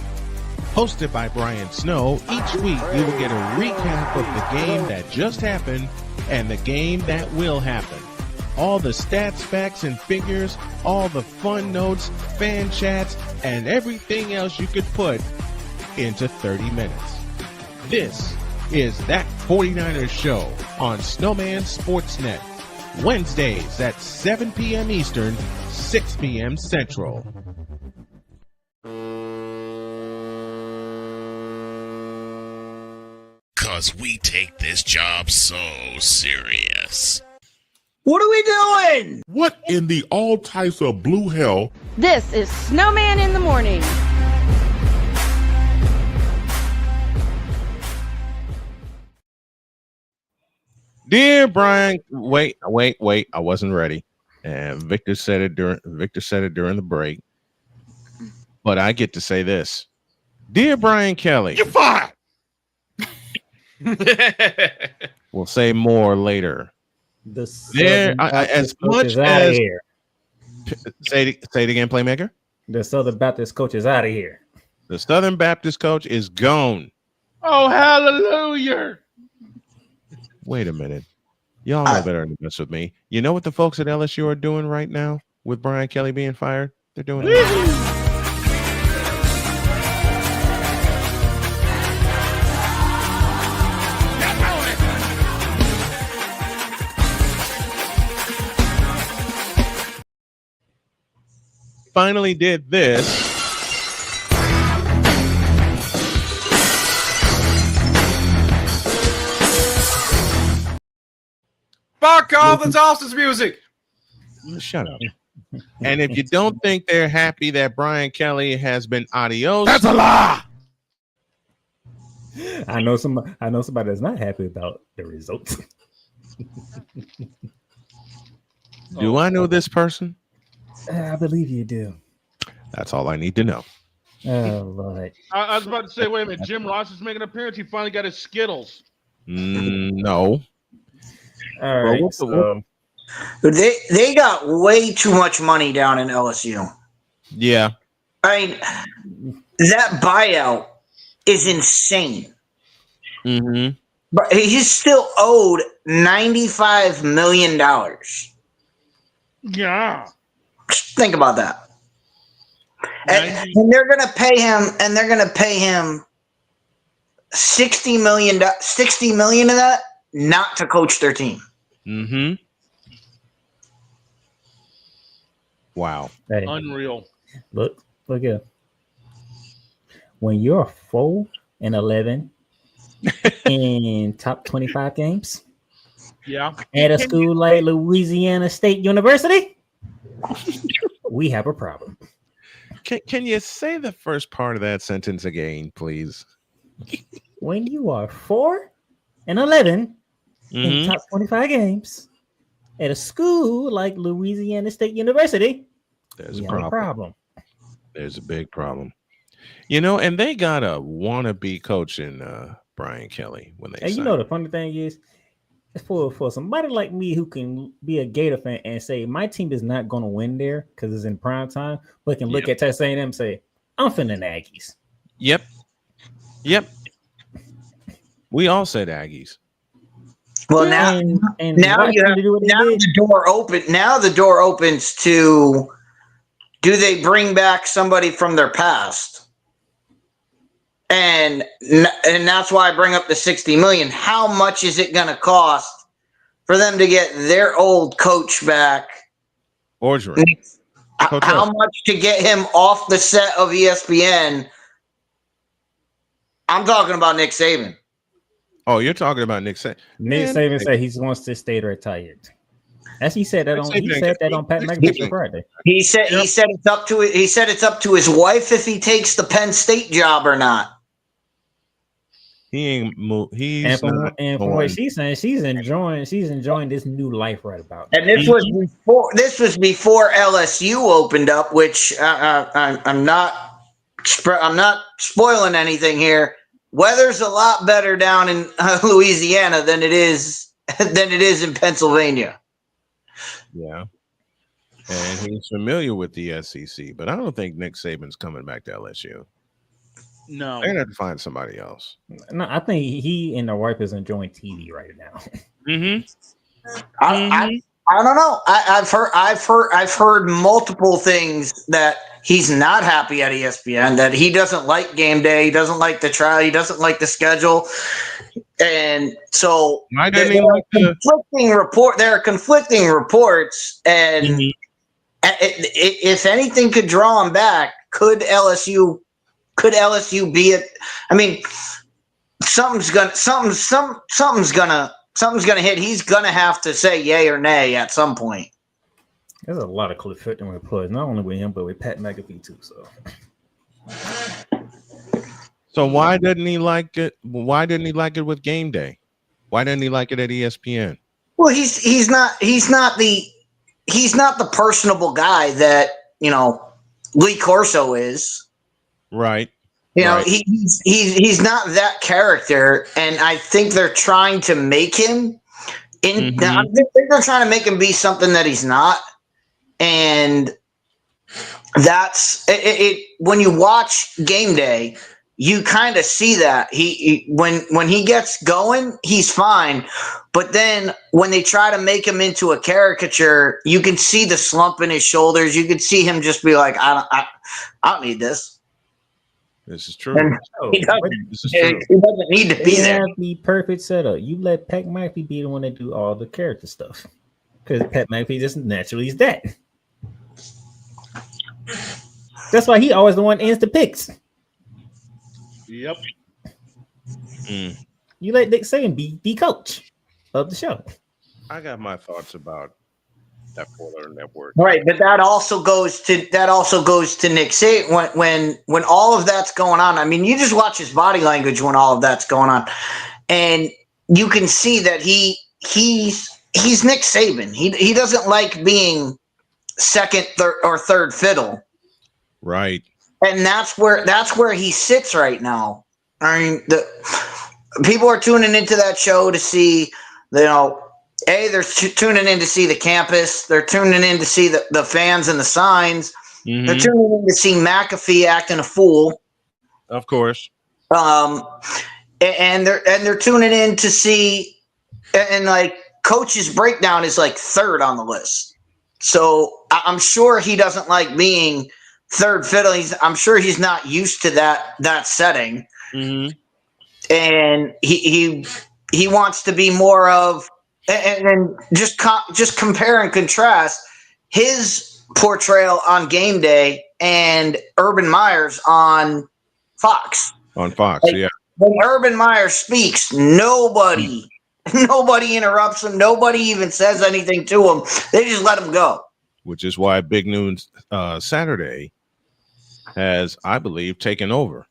Hosted by Brian Snow, each week you will get a recap of the game that just happened and the game that will happen. All the stats, facts, and figures, all the fun notes, fan chats, and everything else you could put into 30 minutes. This is That 49ers Show on Snowman Sportsnet. Wednesdays at 7 p.m. Eastern, 6 p.m. Central. Cause we take this job so serious. What are we doing? What in the all types of blue hell? This is Snowman in the Morning. Dear Brian, wait. I wasn't ready. And Victor said it during the break. But I get to say this. Dear Brian Kelly. You're fired. We'll say more later. There, as much as say it again, Playmaker. The Southern Baptist coach is out of here. The Southern Baptist coach is gone. Oh, hallelujah. Wait a minute. Y'all know better than to mess with me. You know what the folks at LSU are doing right now with Brian Kelly being fired? They're doing it. Finally did this. Fuck all the Dawson's music. Shut up. And if you don't think they're happy that Brian Kelly has been adios, that's a lie. I know somebody that's not happy about the results. Do I know this person? I believe you do. That's all I need to know. Oh, Lord. I was about to say, wait a minute. Jim Ross is making an appearance. He finally got his Skittles. No. All right. They got way too much money down in LSU. Yeah. I mean, that buyout is insane. Mm-hmm. But he's still owed $95 million. Yeah. Think about that. And they're gonna pay him, $60 million of that not to coach their team. Mm-hmm. Wow. Hey, unreal. Look here. When you're 4-11 in top 25 games, yeah, at a school like Louisiana State University, we have a problem. Can you say the first part of that sentence again, please? When you are 4-11 in top 25 games at a school like Louisiana State University, there's we a have problem. There's a big problem. You know, and they got a wannabe coach in Brian Kelly when they. And you know the funny thing is, for somebody like me who can be a Gator fan and say my team is not going to win there because it's in prime time, but can look at Texas A&M and say I'm finna Aggies. Yep. We all said Aggies. Well, now the door open. Now the door opens to: do they bring back somebody from their past? And that's why I bring up the $60 million. How much is it going to cost for them to get their old coach back? Orgeron. How much to get him off the set of ESPN? I'm talking about Nick Saban. Oh, you're talking about Nick Saban. Nick Saban said he wants to stay retired. As he said that on Pat McAfee Friday. He said it's up to it. He said it's up to his wife if he takes the Penn State job or not. He ain't moved. And from what she's saying, she's enjoying this new life right about now. And this was before LSU opened up, which I'm not spoiling anything here. Weather's a lot better down in Louisiana than it is in Pennsylvania. Yeah. And he's familiar with the SEC, but I don't think Nick Saban's coming back to LSU. No. They're gonna have to find somebody else. No, I think he and the wife is enjoying TV right now. I don't know. I've heard multiple things that he's not happy at ESPN, that he doesn't like game day, he doesn't like the trial, he doesn't like the schedule. And so there are conflicting reports, and if anything could draw him back, could LSU be it? I mean, something's gonna hit. He's gonna have to say yay or nay at some point. There's a lot of conflicting reports, not only with him but with Pat McAfee too. So why didn't he like it? Why didn't he like it with game day? Why didn't he like it at ESPN? Well, he's not the personable guy that Lee Corso is. Right. He's not that character, and I think they're trying to make him I think they're trying to make him be something that he's not. And that's it. When you watch game day, you kind of see that when he gets going, he's fine. But then when they try to make him into a caricature, you can see the slump in his shoulders. You can see him just be like, I don't need this. This is true. And he doesn't need to be there. The perfect setup. You let Pat McAfee be the one that do all the character stuff, because Pat McAfee just naturally is that. That's why he always the one ends the picks. Yep. You let Nick Saban be coach of the show. I got my thoughts about that 4-letter network. Right, but that also goes to Nick Saban when all of that's going on. I mean, you just watch his body language when all of that's going on, and you can see that he's Nick Saban. He doesn't like being second, third fiddle. Right. And that's where he sits right now. I mean, the people are tuning into that show to see, they're tuning in to see the campus. They're tuning in to see the fans and the signs. Mm-hmm. They're tuning in to see McAfee acting a fool. Of course. And they're tuning in to see, and like Coach's breakdown is like third on the list. So I'm sure he doesn't like being third fiddle. I'm sure he's not used to that setting. Mm-hmm. And he wants to be more of, and then just compare and contrast his portrayal on Game Day and Urban Meyer's on Fox. On Fox, yeah. When Urban Meyer speaks, nobody interrupts him. Nobody even says anything to him. They just let him go. Which is why Big Noon Saturday has, I believe, taken over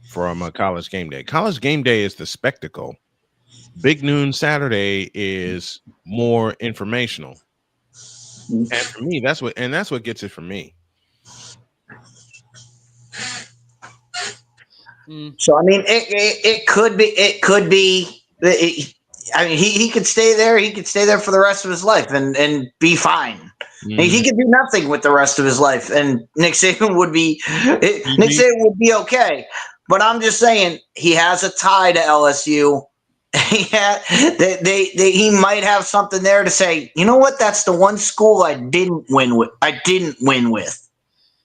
from College Game Day. College Game Day is the spectacle. Big Noon Saturday is more informational. And for me, that's what gets it for me. So I mean, it could be. I mean, he could stay there. He could stay there for the rest of his life and be fine. Mm-hmm. He could do nothing with the rest of his life, and Nick Saban would be okay. But I'm just saying, he has a tie to LSU. He might have something there to say. You know what? That's the one school I didn't win with.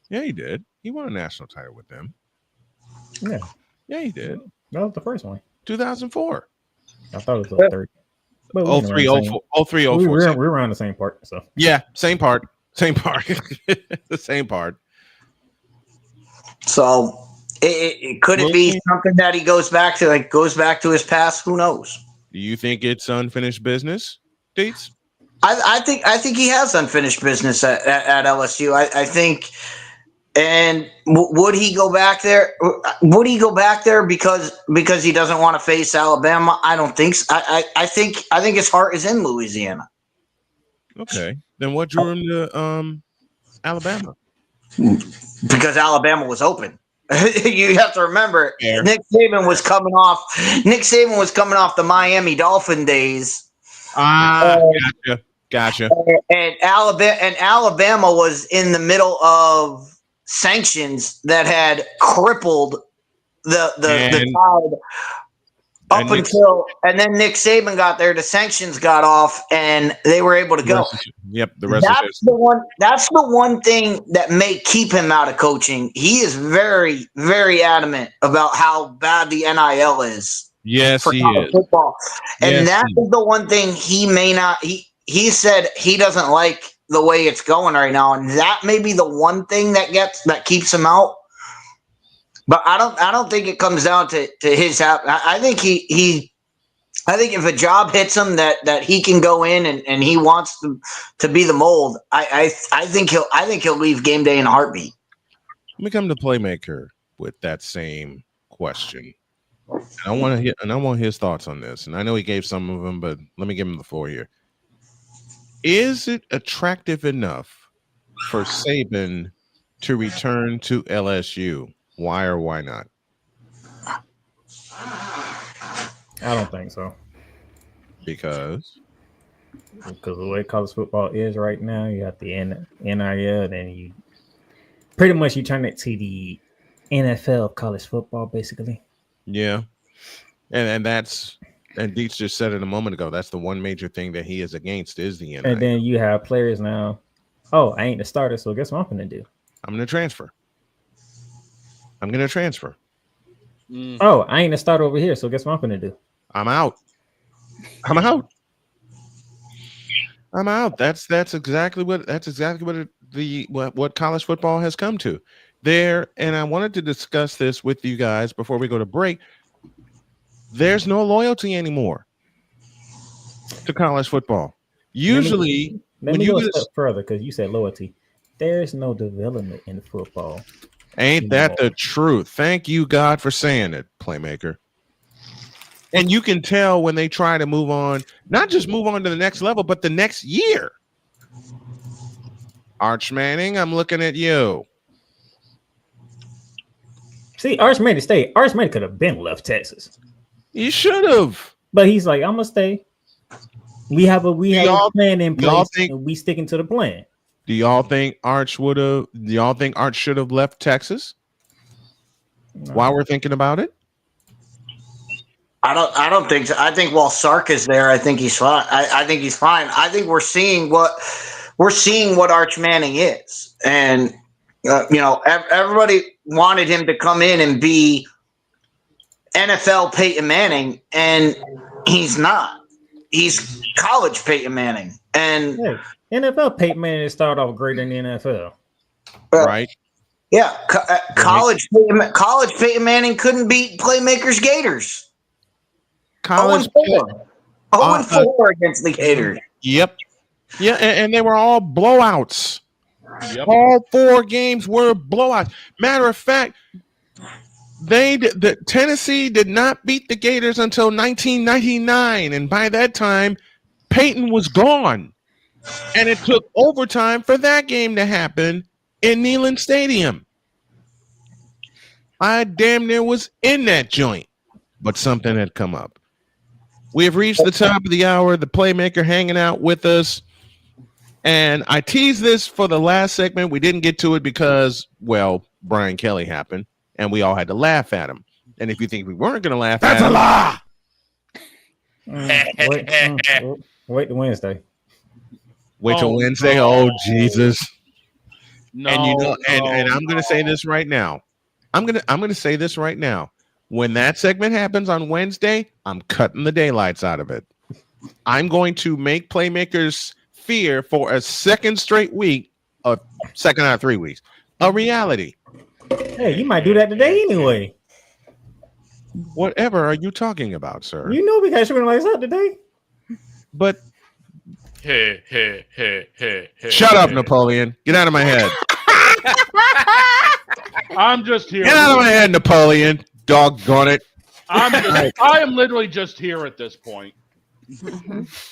Yeah, he did. He won a national title with them. Yeah, he did. That was the first one. 2004. I thought it was 03. 03, 04. We were around the same part. So yeah, same part. The same part. So could it be something that he goes back to his past? Who knows? Do you think it's unfinished business, Deets? I think he has unfinished business at LSU. I think. And would he go back there? Would he go back there because he doesn't want to face Alabama? I don't think so. I think his heart is in Louisiana. Okay, then what drew him to Alabama? Because Alabama was open. You have to remember, Nick Saban was coming off the Miami Dolphin days. Gotcha. And Alabama was in the middle of sanctions that had crippled the tide and then Nick Saban got there, the sanctions got off, and they were able to go. Yep, that's the one thing that may keep him out of coaching. He is very, very adamant about how bad the NIL is. Yes, for he is. Football. And that is the one thing he may not. He said he doesn't like the way it's going right now, and that may be the one thing that keeps him out. But I don't think it comes down to his. I think I think if a job hits him that he can go in and he wants to be the mold, I think he'll leave Game Day in a heartbeat. Let me come to Playmaker with that same question. I want his thoughts on this, and I know he gave some of them, but let me give him the floor here. Is it attractive enough for Saban to return to LSU? Why or why not? I don't think so. Because the way college football is right now, you have the NIL, and you pretty much you turn it to the NFL college football, basically. Yeah, and Dietz just said it a moment ago. That's the one major thing that he is against is the NIL. And then you have players now. Oh, I ain't the starter, so guess what I'm gonna do? I'm gonna transfer. Oh, I ain't a starter over here, so guess what I'm gonna do? I'm out. That's exactly what what college football has come to. There, and I wanted to discuss this with you guys before we go to break. There's no loyalty anymore to college football. Usually, let me go a step further because you said loyalty. There's no development in football. Ain't that the truth? Thank you, God, for saying it, Playmaker. And you can tell when they try to move on, not just move on to the next level, but the next year. Arch Manning, I'm looking at you. See, Arch Manning stayed. Arch Manning could have been left Texas. He should have. But he's like, I'm gonna stay. We have a plan in place, and we sticking to the plan. Do y'all think Arch should have left Texas? No. While we're thinking about it? I don't think so. I think while Sark is there, I think he's fine. I think he's fine. I think we're seeing what Arch Manning is, and everybody wanted him to come in and be NFL Peyton Manning, and he's not. He's college Peyton Manning, and NFL Peyton Manning started off greater than the NFL, right? Yeah, college Peyton Manning couldn't beat Playmakers Gators. College 0-4 against the Gators. Yep. Yeah, and they were all blowouts. Yep. All 4 games were blowouts. Matter of fact, the Tennessee did not beat the Gators until 1999, and by that time, Peyton was gone. And it took overtime for that game to happen in Neyland Stadium. I damn near was in that joint, but something had come up. We have reached the top of the hour. The Playmaker hanging out with us. And I teased this for the last segment. We didn't get to it because, well, Brian Kelly happened, and we all had to laugh at him. And if you think we weren't going to laugh at him... That's a lie! Wait till Wednesday. Wait till Wednesday? Oh, Jesus. No, and I'm going to say this right now. I'm going to say this right now. When that segment happens on Wednesday, I'm cutting the daylights out of it. I'm going to make Playmakers fear for a second straight week, a second out of 3 weeks, a reality. Hey, you might do that today anyway. Whatever are you talking about, sir? You know we got shooting lights out today. But hey. Shut up, Napoleon. Get out of my head. I'm just here. Get out of my head, Napoleon. Doggone it. I am literally just here at this point.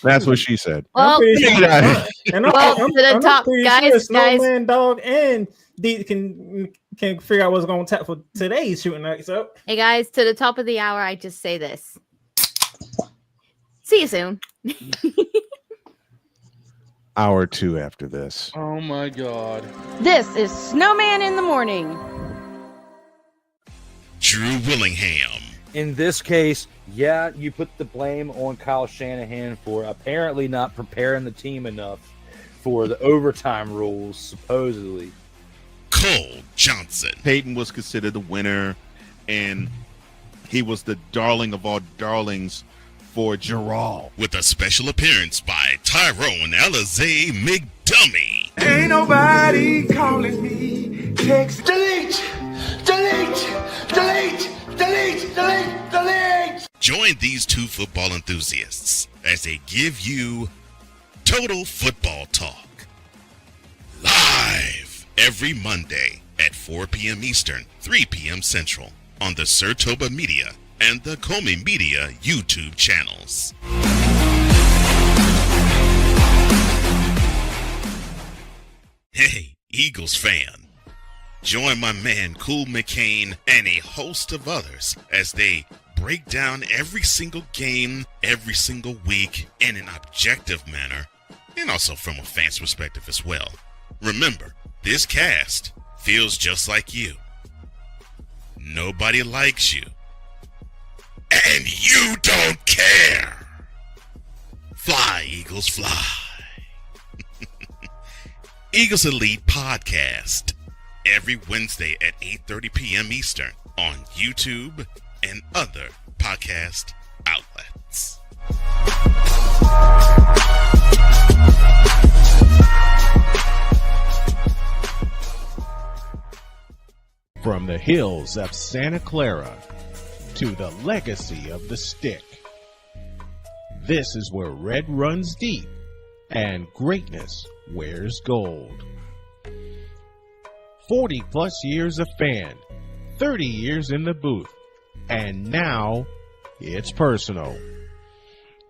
That's what she said. Well, to the top, guys. Snowman, Dog, and D can figure out what's going to tap for today's shooting night. So, hey guys, to the top of the hour, I just say this. See you soon. Hour 2 after this. Oh my God. This is Snowman in the Morning. Drew Willingham. In this case, yeah, you put the blame on Kyle Shanahan for apparently not preparing the team enough for the overtime rules, supposedly. Cole Johnson. Peyton was considered the winner, and he was the darling of all darlings for Gerald. With a special appearance by Tyrone Alizé McDummy. Ain't nobody calling me. Text. Delete. Join these 2 football enthusiasts as they give you Total Football Talk. Live every Monday at 4 p.m. Eastern, 3 p.m. Central on the Sertoba Media and the Comey Media YouTube channels. Hey, Eagles fan. Join my man Cool McCain and a host of others as they break down every single game, every single week in an objective manner, and also from a fan's perspective as well. Remember, this cast feels just like you. Nobody likes you. And you don't care. Fly, Eagles, fly. Eagles Elite Podcast. Every Wednesday at 8:30 p.m. Eastern on YouTube and other podcast outlets. From the hills of Santa Clara to the legacy of the stick, this is where red runs deep and greatness wears gold. 40 plus years of fan, 30 years in the booth, and now it's personal.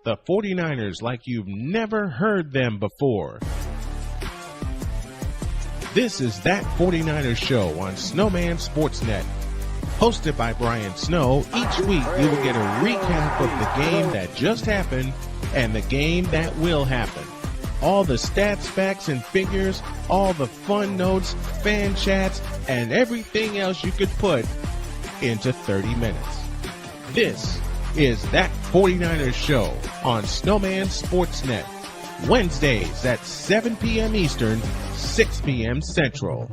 The 49ers like you've never heard them before. This is That 49ers Show on Snowman Sportsnet. Hosted by Brian Snow, each week you will get a recap of the game that just happened and the game that will happen. All the stats, facts, and figures, all the fun notes, fan chats, and everything else you could put into 30 minutes. This is That 49ers Show on Snowman Sportsnet. Wednesdays at 7 p.m. Eastern, 6 p.m. Central.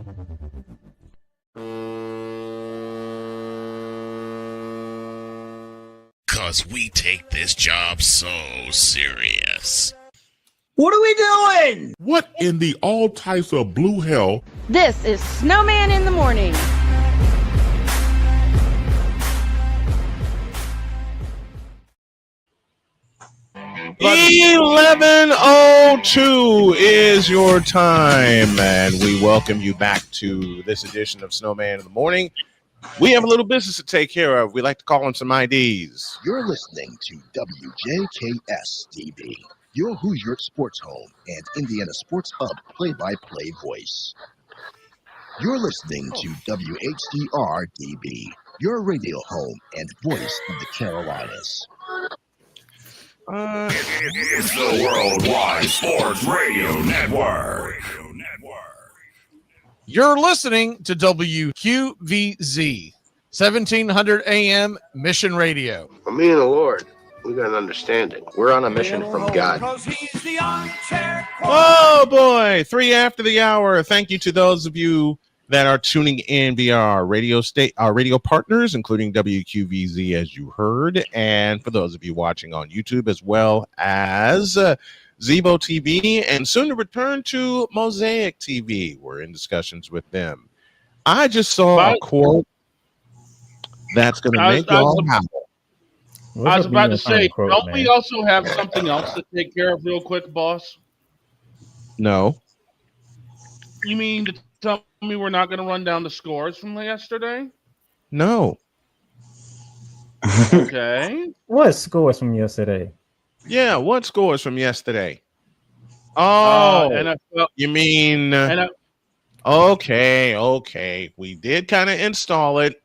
Because we take this job so serious. What are we doing? What in the all types of blue hell? This is Snowman in the Morning. $11:02 is your time, and we welcome you back to this edition of Snowman in the Morning. We have a little business to take care of. We like to call them some IDs. You're listening to WJKS-TV, your Hoosier Sports Home and Indiana Sports Hub play-by-play voice. You're listening to WHDR-DB, your radio home and voice of the Carolinas. It's the Worldwide Sports Radio Network. You're listening to WQVZ, 1700 AM Mission Radio. For me and the Lord, we got an understanding. We're on a mission from God. Oh, boy. 3 after the hour. Thank you to those of you that are tuning in via our radio partners, including WQVZ, as you heard, and for those of you watching on YouTube, as well as Zebo TV, and soon to return to Mosaic TV. We're in discussions with them. I just saw a quote that's going to make y'all happy. I was about to say, don't we also have something else to take care of real quick, boss? No. You mean to tell me we're not going to run down the scores from yesterday? No. Okay. What scores from yesterday? Yeah, what scores from yesterday? Oh, NFL. You mean... Okay. We did kind of install it.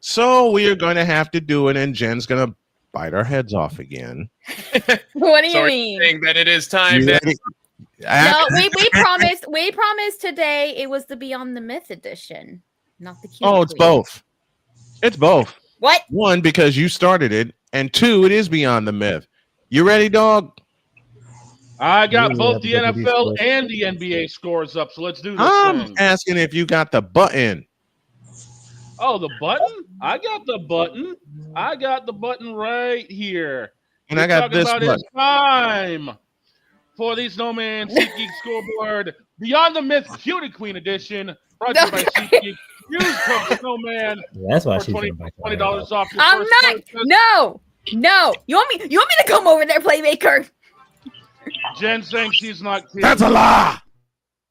So we are going to have to do it, and Jen's going to bite our heads off again. What do you mean? Saying that it is time to... No, we promised today it was the Beyond the Myth edition, not the Q. Oh, it's both. It's both. What? 1, because you started it, and 2, it is Beyond the Myth. You ready, dog? I got both the NFL and the NBA scores up, so let's do this. I'm asking if you got the button. Oh, the button? I got the button. I got the button right here. And I got this button. It's time for the Snowman SeatGeek scoreboard. Beyond the Myth Cutie Queen edition. Brought to you by SeatGeek. Use code Snowman. That's why for she's $20 off your I'm first not. purchase. No. You want me to come over there, Playmaker? Jen saying she's not kidding. That's a lie.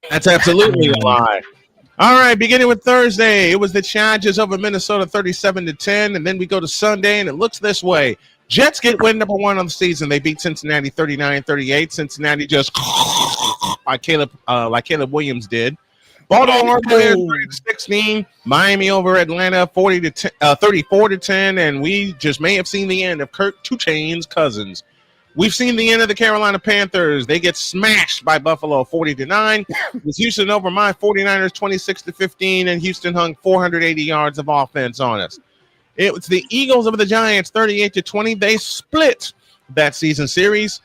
That's absolutely a lie. All right, beginning with Thursday, it was the Chargers over Minnesota 37-10, and then we go to Sunday, and it looks this way. Jets get win number 1 on the season. They beat Cincinnati 39-38. Cincinnati just like Caleb Williams did. Baltimore 30-16. Miami over Atlanta 34-10, and we just may have seen the end of Kirk 2 Chainz Cousins. We've seen the end of the Carolina Panthers. They get smashed by Buffalo 40-9. With Houston over my 49ers 26-15, and Houston hung 480 yards of offense on us. It was the Eagles over the Giants 38-20. They split that season series.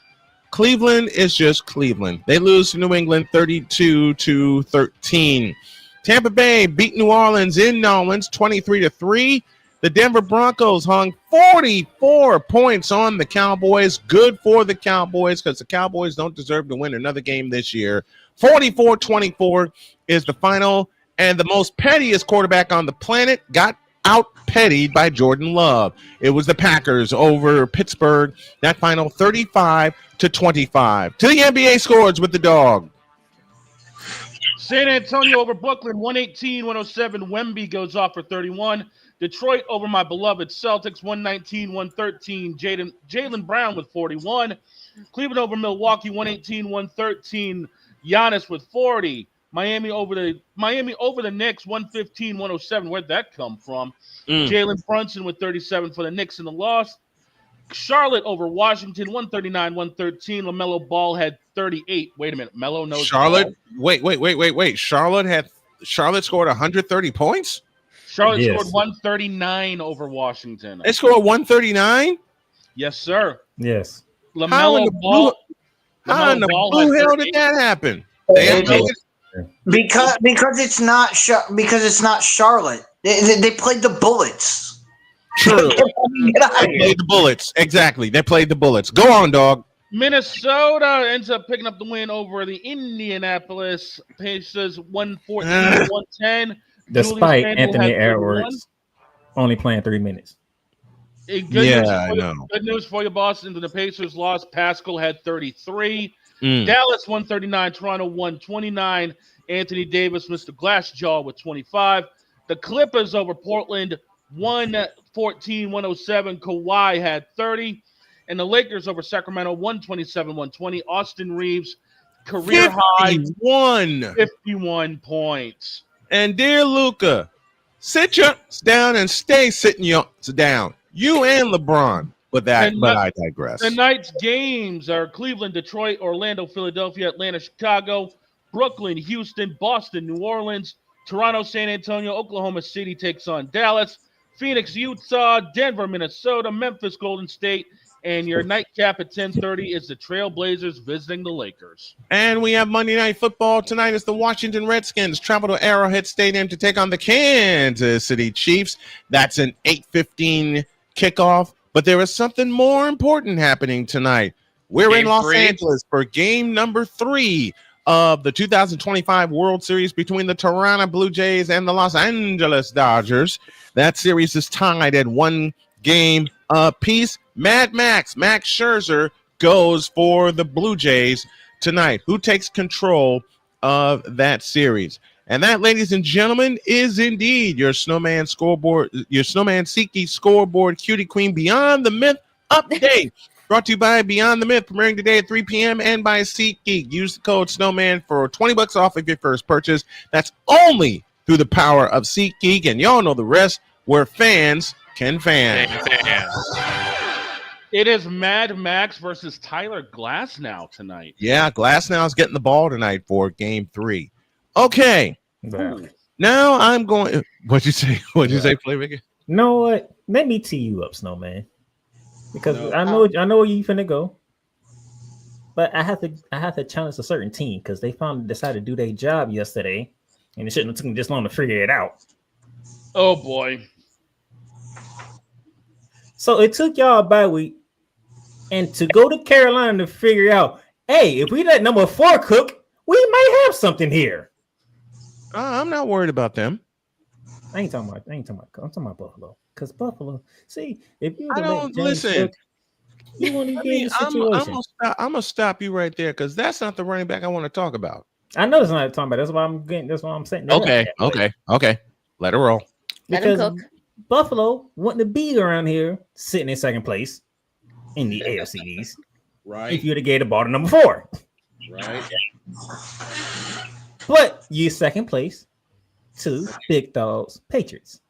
Cleveland is just Cleveland. They lose to New England 32-13. Tampa Bay beat New Orleans in New Orleans 23-3. The Denver Broncos hung 44 points on the Cowboys. Good for the Cowboys because the Cowboys don't deserve to win another game this year. 44-24 is the final, and the most pettiest quarterback on the planet got out-pettied by Jordan Love. It was the Packers over Pittsburgh. That final 35-25. To the NBA scores with the dog. San Antonio over Brooklyn, 118-107. Wemby goes off for 31. Detroit over my beloved Celtics, 119-113. Jaylen Brown with 41. Cleveland over Milwaukee, 118-113. Giannis with 40. Miami over the Knicks, 115-107. Where'd that come from? Jalen Brunson with 37 for the Knicks in the loss. Charlotte over Washington, 139-113. LaMelo Ball had 38. Wait a minute. Melo knows Charlotte? Wait. Charlotte scored 130 points? Charlotte scored 139 over Washington. They scored 139? Yes, sir. Yes. LaMelo Ball. How in the blue hell did that happen? Because it's not Charlotte. They played the Bullets. True. They played the Bullets. Exactly. They played the Bullets. Go on, dog. Minnesota ends up picking up the win over the Indianapolis Pacers, 114-110. Despite Anthony Edwards only playing 3 minutes. Good news for you, Boston. The Pacers lost. Pascal had 33. Dallas 139. Toronto 129. Anthony Davis, Mr. Glassjaw with 25. The Clippers over Portland 114-107. Kawhi had 30. And the Lakers over Sacramento 127-120. Austin Reeves career high 51 points. And dear Luca, sit your down and stay sitting your down. You and LeBron. But I digress. Tonight's games are Cleveland, Detroit, Orlando, Philadelphia, Atlanta, Chicago, Brooklyn, Houston, Boston, New Orleans, Toronto, San Antonio, Oklahoma City takes on Dallas, Phoenix, Utah, Denver, Minnesota, Memphis, Golden State, and your nightcap at 10:30 is the Trailblazers visiting the Lakers. And we have Monday Night Football. Tonight is the Washington Redskins travel to Arrowhead Stadium to take on the Kansas City Chiefs. That's an 8:15 kickoff. But there is something more important happening tonight. We're in Los Angeles for game number 3 of the 2025 World Series between the Toronto Blue Jays and the Los Angeles Dodgers. That series is tied at 1 game apiece. Max Scherzer goes for the Blue Jays tonight. Who takes control of that series? And that, ladies and gentlemen, is indeed your Snowman scoreboard, your Snowman SeatGeek scoreboard cutie queen Beyond the Myth update. Brought to you by Beyond the Myth, premiering today at 3 p.m. and by SeatGeek. Use the code Snowman for $20 off of your first purchase. That's only through the power of SeatGeek, and y'all know the rest. Where fans can fan. It is Mad Max versus Tyler Glasnow tonight. Yeah, Glasnow's getting the ball tonight for game 3. Okay. Now I'm going. What'd you say? What'd you say, Playmaker? You know what? Let me tee you up, Snowman. Because I know where you finna go. But I have to challenge a certain team because they decided to do their job yesterday, and it shouldn't have taken this long to figure it out. Oh boy. So it took y'all a bye week and to go to Carolina to figure out, hey, if we let number 4 cook, we might have something here. I'm not worried about them. I ain't talking about. I'm talking about Buffalo. Because Buffalo, see, if you don't listen, you want to get situation. I'm gonna stop you right there because that's not the running back I want to talk about. I know it's not talking about. That's why I'm getting. That's why I'm saying. Okay. Let her roll. Because Buffalo wanting to be around here, sitting in second place in the AFC East. Right. If you'd have gave the ball to number 4. Right. But you second place to Big Dog's Patriots.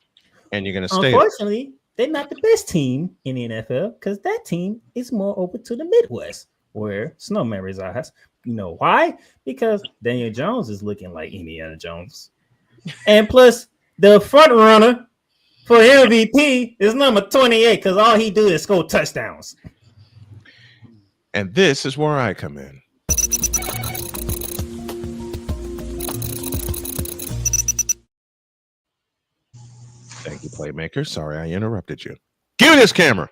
And you're going to stay. Unfortunately, they're not the best team in the NFL because that team is more over to the Midwest where Snowman resides. You know why? Because Daniel Jones is looking like Indiana Jones. And plus, the front runner for MVP is number 28 because all he do is score touchdowns. And this is where I come in. Thank you, Playmaker. Sorry I interrupted you. Give me this camera.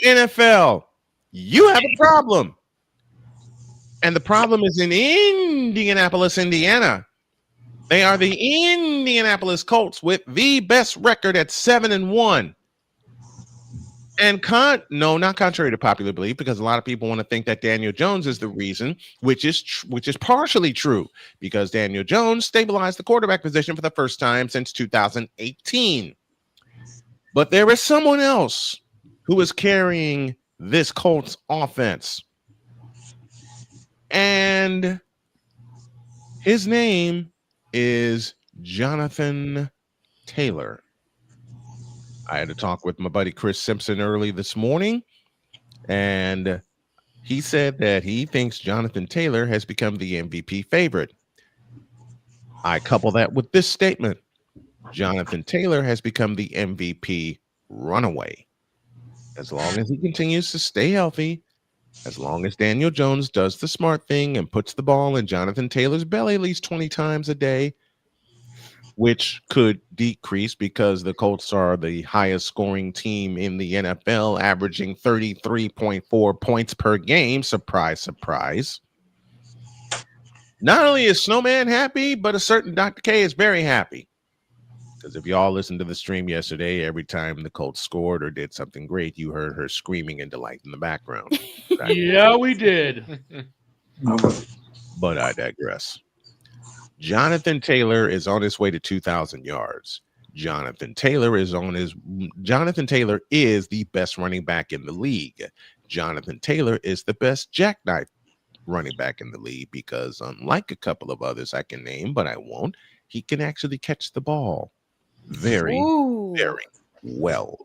NFL, you have a problem. And the problem is in Indianapolis, Indiana. They are the Indianapolis Colts with the best record at 7-1. And not contrary to popular belief, because a lot of people want to think that Daniel Jones is the reason, which is partially true, because Daniel Jones stabilized the quarterback position for the first time since 2018. But there is someone else who is carrying this Colts offense. And his name is Jonathan Taylor. I had a talk with my buddy Chris Simpson early this morning, and he said that he thinks Jonathan Taylor has become the MVP favorite. I couple that with this statement. Jonathan Taylor has become the MVP runaway. As long as he continues to stay healthy, as long as Daniel Jones does the smart thing and puts the ball in Jonathan Taylor's belly at least 20 times a day, which could decrease because the Colts are the highest scoring team in the NFL, averaging 33.4 points per game. Surprise, surprise. Not only is Snowman happy, but a certain Dr. K is very happy. Because if y'all listened to the stream yesterday, every time the Colts scored or did something great, you heard her screaming in delight in the background. Yeah, we did. But I digress. Jonathan Taylor is on his way to 2,000 yards. Jonathan Taylor is the best running back in the league. Jonathan Taylor is the best jackknife running back in the league because unlike a couple of others I can name, but I won't, he can actually catch the ball very well.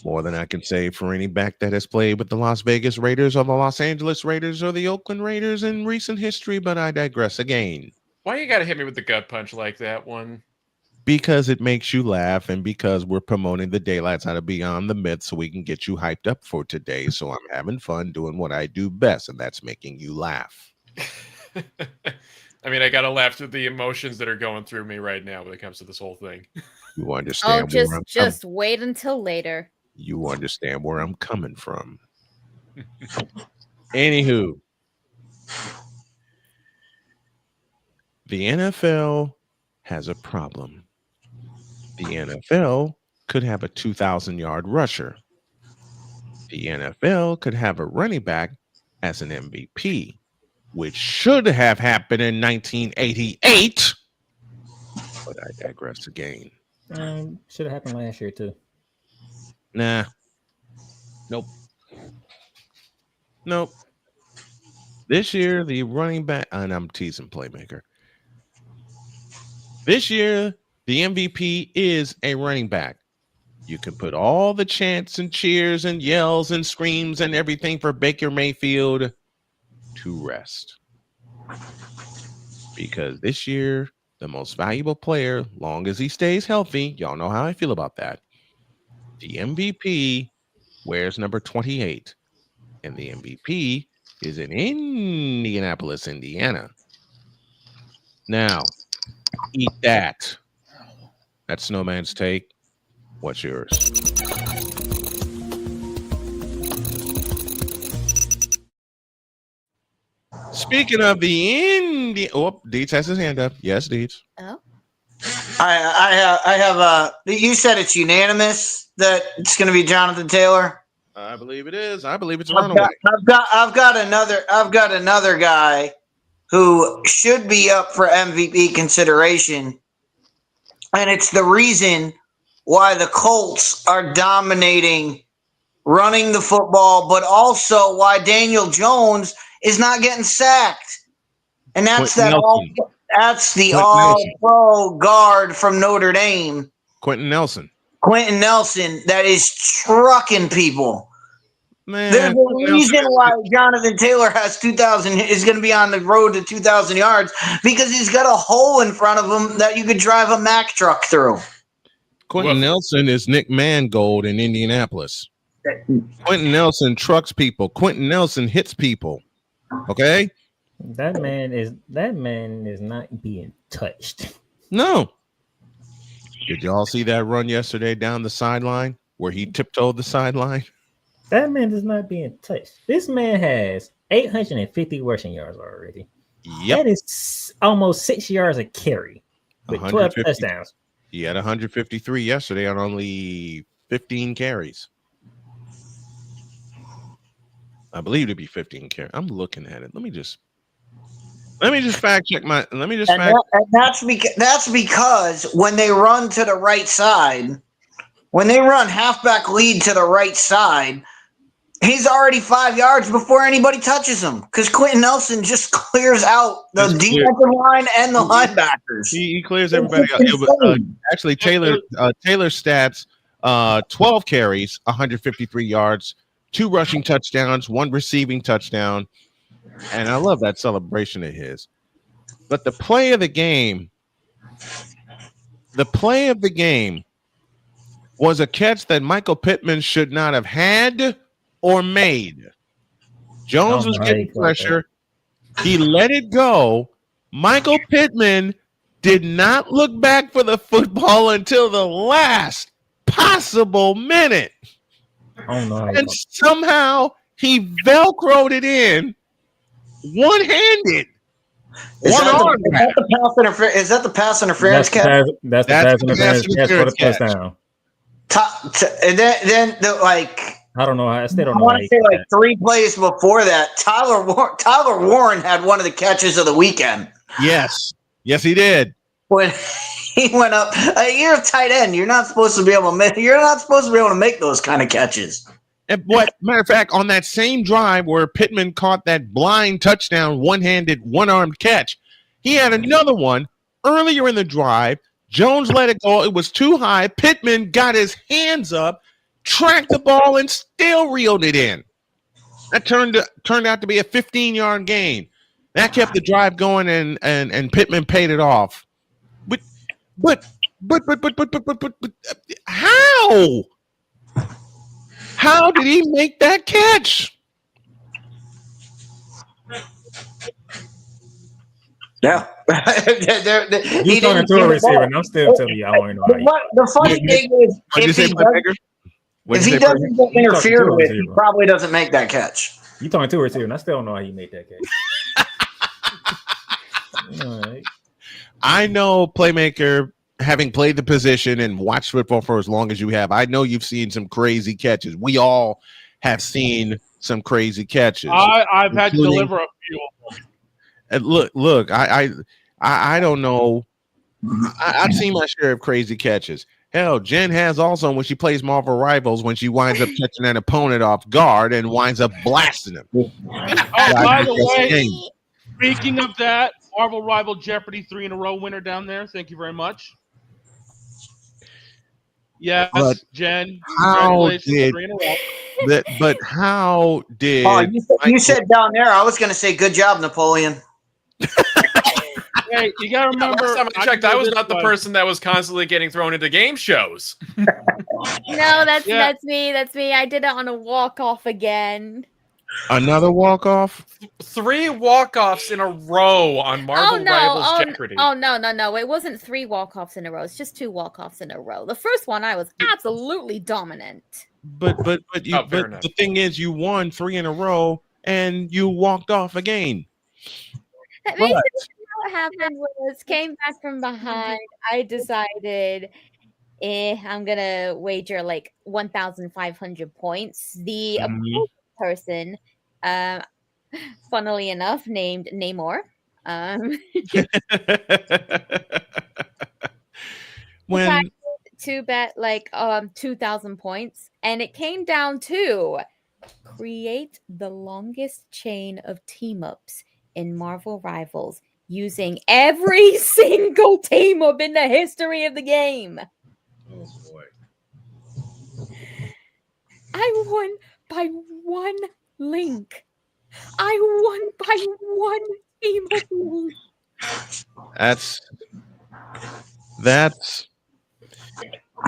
More than I can say for any back that has played with the Las Vegas Raiders or the Los Angeles Raiders or the Oakland Raiders in recent history, but I digress again. Why you gotta hit me with the gut punch like that one? Because it makes you laugh and because we're promoting the daylights out of Beyond the Myth so we can get you hyped up for today. So I'm having fun doing what I do best, and that's making you laugh. I mean, I gotta laugh through the emotions that are going through me right now when it comes to this whole thing. You understand? Just wait until later. You understand where I'm coming from. Anywho, the NFL has a problem. The NFL could have a 2,000-yard rusher. The NFL could have a running back as an MVP, which should have happened in 1988. But I digress again. Should have happened last year, too. Nah. Nope. This year, the running back, and I'm teasing Playmaker. This year, the MVP is a running back. You can put all the chants and cheers and yells and screams and everything for Baker Mayfield to rest. Because this year, the most valuable player, long as he stays healthy, y'all know how I feel about that. The MVP wears number 28, and the MVP is in Indianapolis, Indiana. Now, eat that. That's Snowman's take. What's yours? Speaking of the Deets has his hand up. Yes, Deets. Oh. I have you said it's unanimous that it's going to be Jonathan Taylor. I believe it is. I believe it's a runaway. I've got another guy who should be up for MVP consideration, and it's the reason why the Colts are dominating running the football, but also why Daniel Jones is not getting sacked, and that's the all-pro guard from Notre Dame. Quentin Nelson. Quentin Nelson that is trucking people. Man, there's a reason why Jonathan Taylor has 2,000 is going to be on the road to 2,000 yards because he's got a hole in front of him that you could drive a Mack truck through. Quentin Nelson is Nick Mangold in Indianapolis. Quentin Nelson trucks people. Quentin Nelson hits people. Okay? That man is not being touched. No. Did y'all see that run yesterday down the sideline where he tiptoed the sideline? That man is not being touched. This man has 850 rushing yards already. Yep. That is almost 6 yards a carry with 12 touchdowns. He had 153 yesterday on only 15 carries. I believe to be 15 carries. I'm looking at it. Let me just fact check my. Let me just fact. That's because when they run to the right side, when they run halfback lead to the right side, he's already 5 yards before anybody touches him because Quentin Nelson just clears out the defensive line and the linebackers. He clears everybody out. Actually, Taylor's stats: 12 carries, 153 yards, 2 rushing touchdowns, 1 receiving touchdown, and I love that celebration of his. But the play of the game was a catch that Michael Pittman should not have had or made. Jones was getting pressure. He let it go. Michael Pittman did not look back for the football until the last possible minute. And somehow he Velcroed it in one-handed. Is that the pass interference catch? That's the pass interference catch for the touchdown. And then I don't know. I still don't know. I want to say 3 plays before that, Tyler Warren had one of the catches of the weekend. Yes, he did. When he went up, you're a tight end. You're not supposed to be able to make those kind of catches. And matter of fact, on that same drive where Pittman caught that blind touchdown, one-handed, one-armed catch, he had another one earlier in the drive. Jones let it go. It was too high. Pittman got his hands up, tracked the ball, and still reeled it in. That turned out to be a 15-yard gain. That kept the drive going, and Pittman paid it off. But how? How did he make that catch? Yeah. He's talking to a receiver, and I'm still telling you, I don't know. The funny thing is, if he doesn't get interfered with, he probably doesn't make that catch. You talking to a receiver, and I still don't know how you made that catch. All right. I know, playmaker, having played the position and watched football for as long as you have, I know you've seen some crazy catches. We all have seen some crazy catches. I've had to deliver a few of them. And look, I don't know. I've seen my share of crazy catches. Hell, Jen has also when she plays Marvel Rivals when she winds up catching an opponent off guard and winds up blasting him. Oh, by the way, speaking of that, Marvel Rival Jeopardy 3 in a row winner down there. Thank you very much. Yes, Jen. How did? But how did? Oh, you said down there. I was going to say, good job, Napoleon. Hey, you got to remember. Last time I checked, I was not the person that was constantly getting thrown into game shows. No, that's me. That's me. I did it on a walk-off again. Another walk-off? 3 walk-offs in a row on Marvel Rivals Jeopardy. Oh, no. It wasn't 3 walk-offs in a row. It's just 2 walk-offs in a row. The first one, I was absolutely dominant. But the thing is, you won 3 in a row, and you walked off again. Basically, what happened was, came back from behind. I decided, I'm going to wager 1,500 points. The opposing person, funnily enough, named Namor. When to bet 2,000 points, and it came down to create the longest chain of team-ups in Marvel Rivals using every single team-up in the history of the game. Oh I won by 1 link. I won by 1 team of link. That's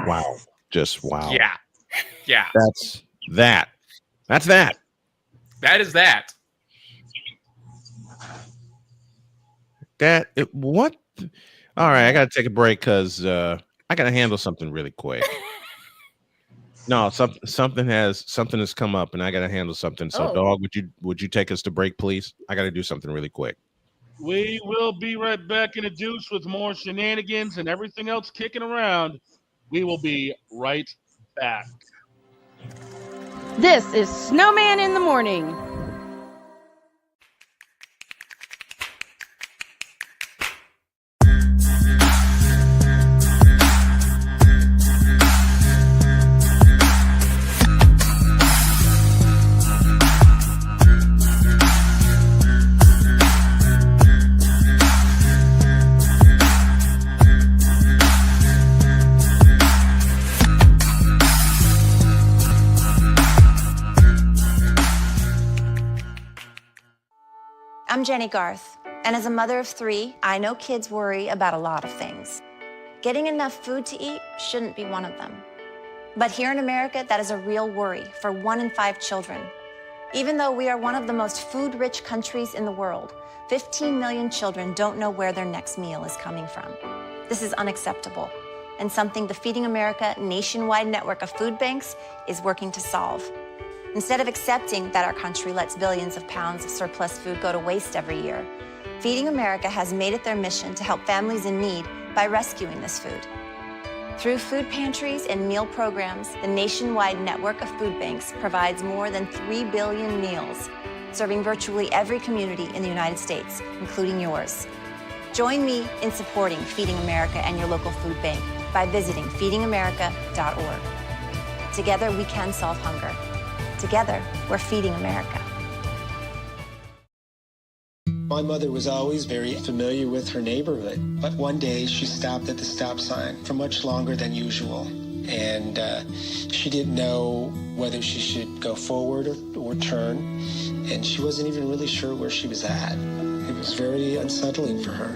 wow. Just wow. Yeah. That's that. That is that. What? All right, I got to take a break because I got to handle something really quick. No, something has come up, and I got to handle something. So, Dog, would you take us to break, please? I got to do something really quick. We will be right back in the deuce with more shenanigans and everything else kicking around. We will be right back. This is Snowman in the Morning. I'm Jenny Garth, and as a mother of 3, I know kids worry about a lot of things. Getting enough food to eat shouldn't be one of them. But here in America, that is a real worry for 1 in 5 children. Even though we are one of the most food-rich countries in the world, 15 million children don't know where their next meal is coming from. This is unacceptable, and something the Feeding America nationwide network of food banks is working to solve. Instead of accepting that our country lets billions of pounds of surplus food go to waste every year, Feeding America has made it their mission to help families in need by rescuing this food. Through food pantries and meal programs, the nationwide network of food banks provides more than 3 billion meals, serving virtually every community in the United States, including yours. Join me in supporting Feeding America and your local food bank by visiting feedingamerica.org. Together, we can solve hunger. Together, we're Feeding America. My mother was always very familiar with her neighborhood, but one day she stopped at the stop sign for much longer than usual, and she didn't know whether she should go forward or turn, and she wasn't even really sure where she was at. It was very unsettling for her.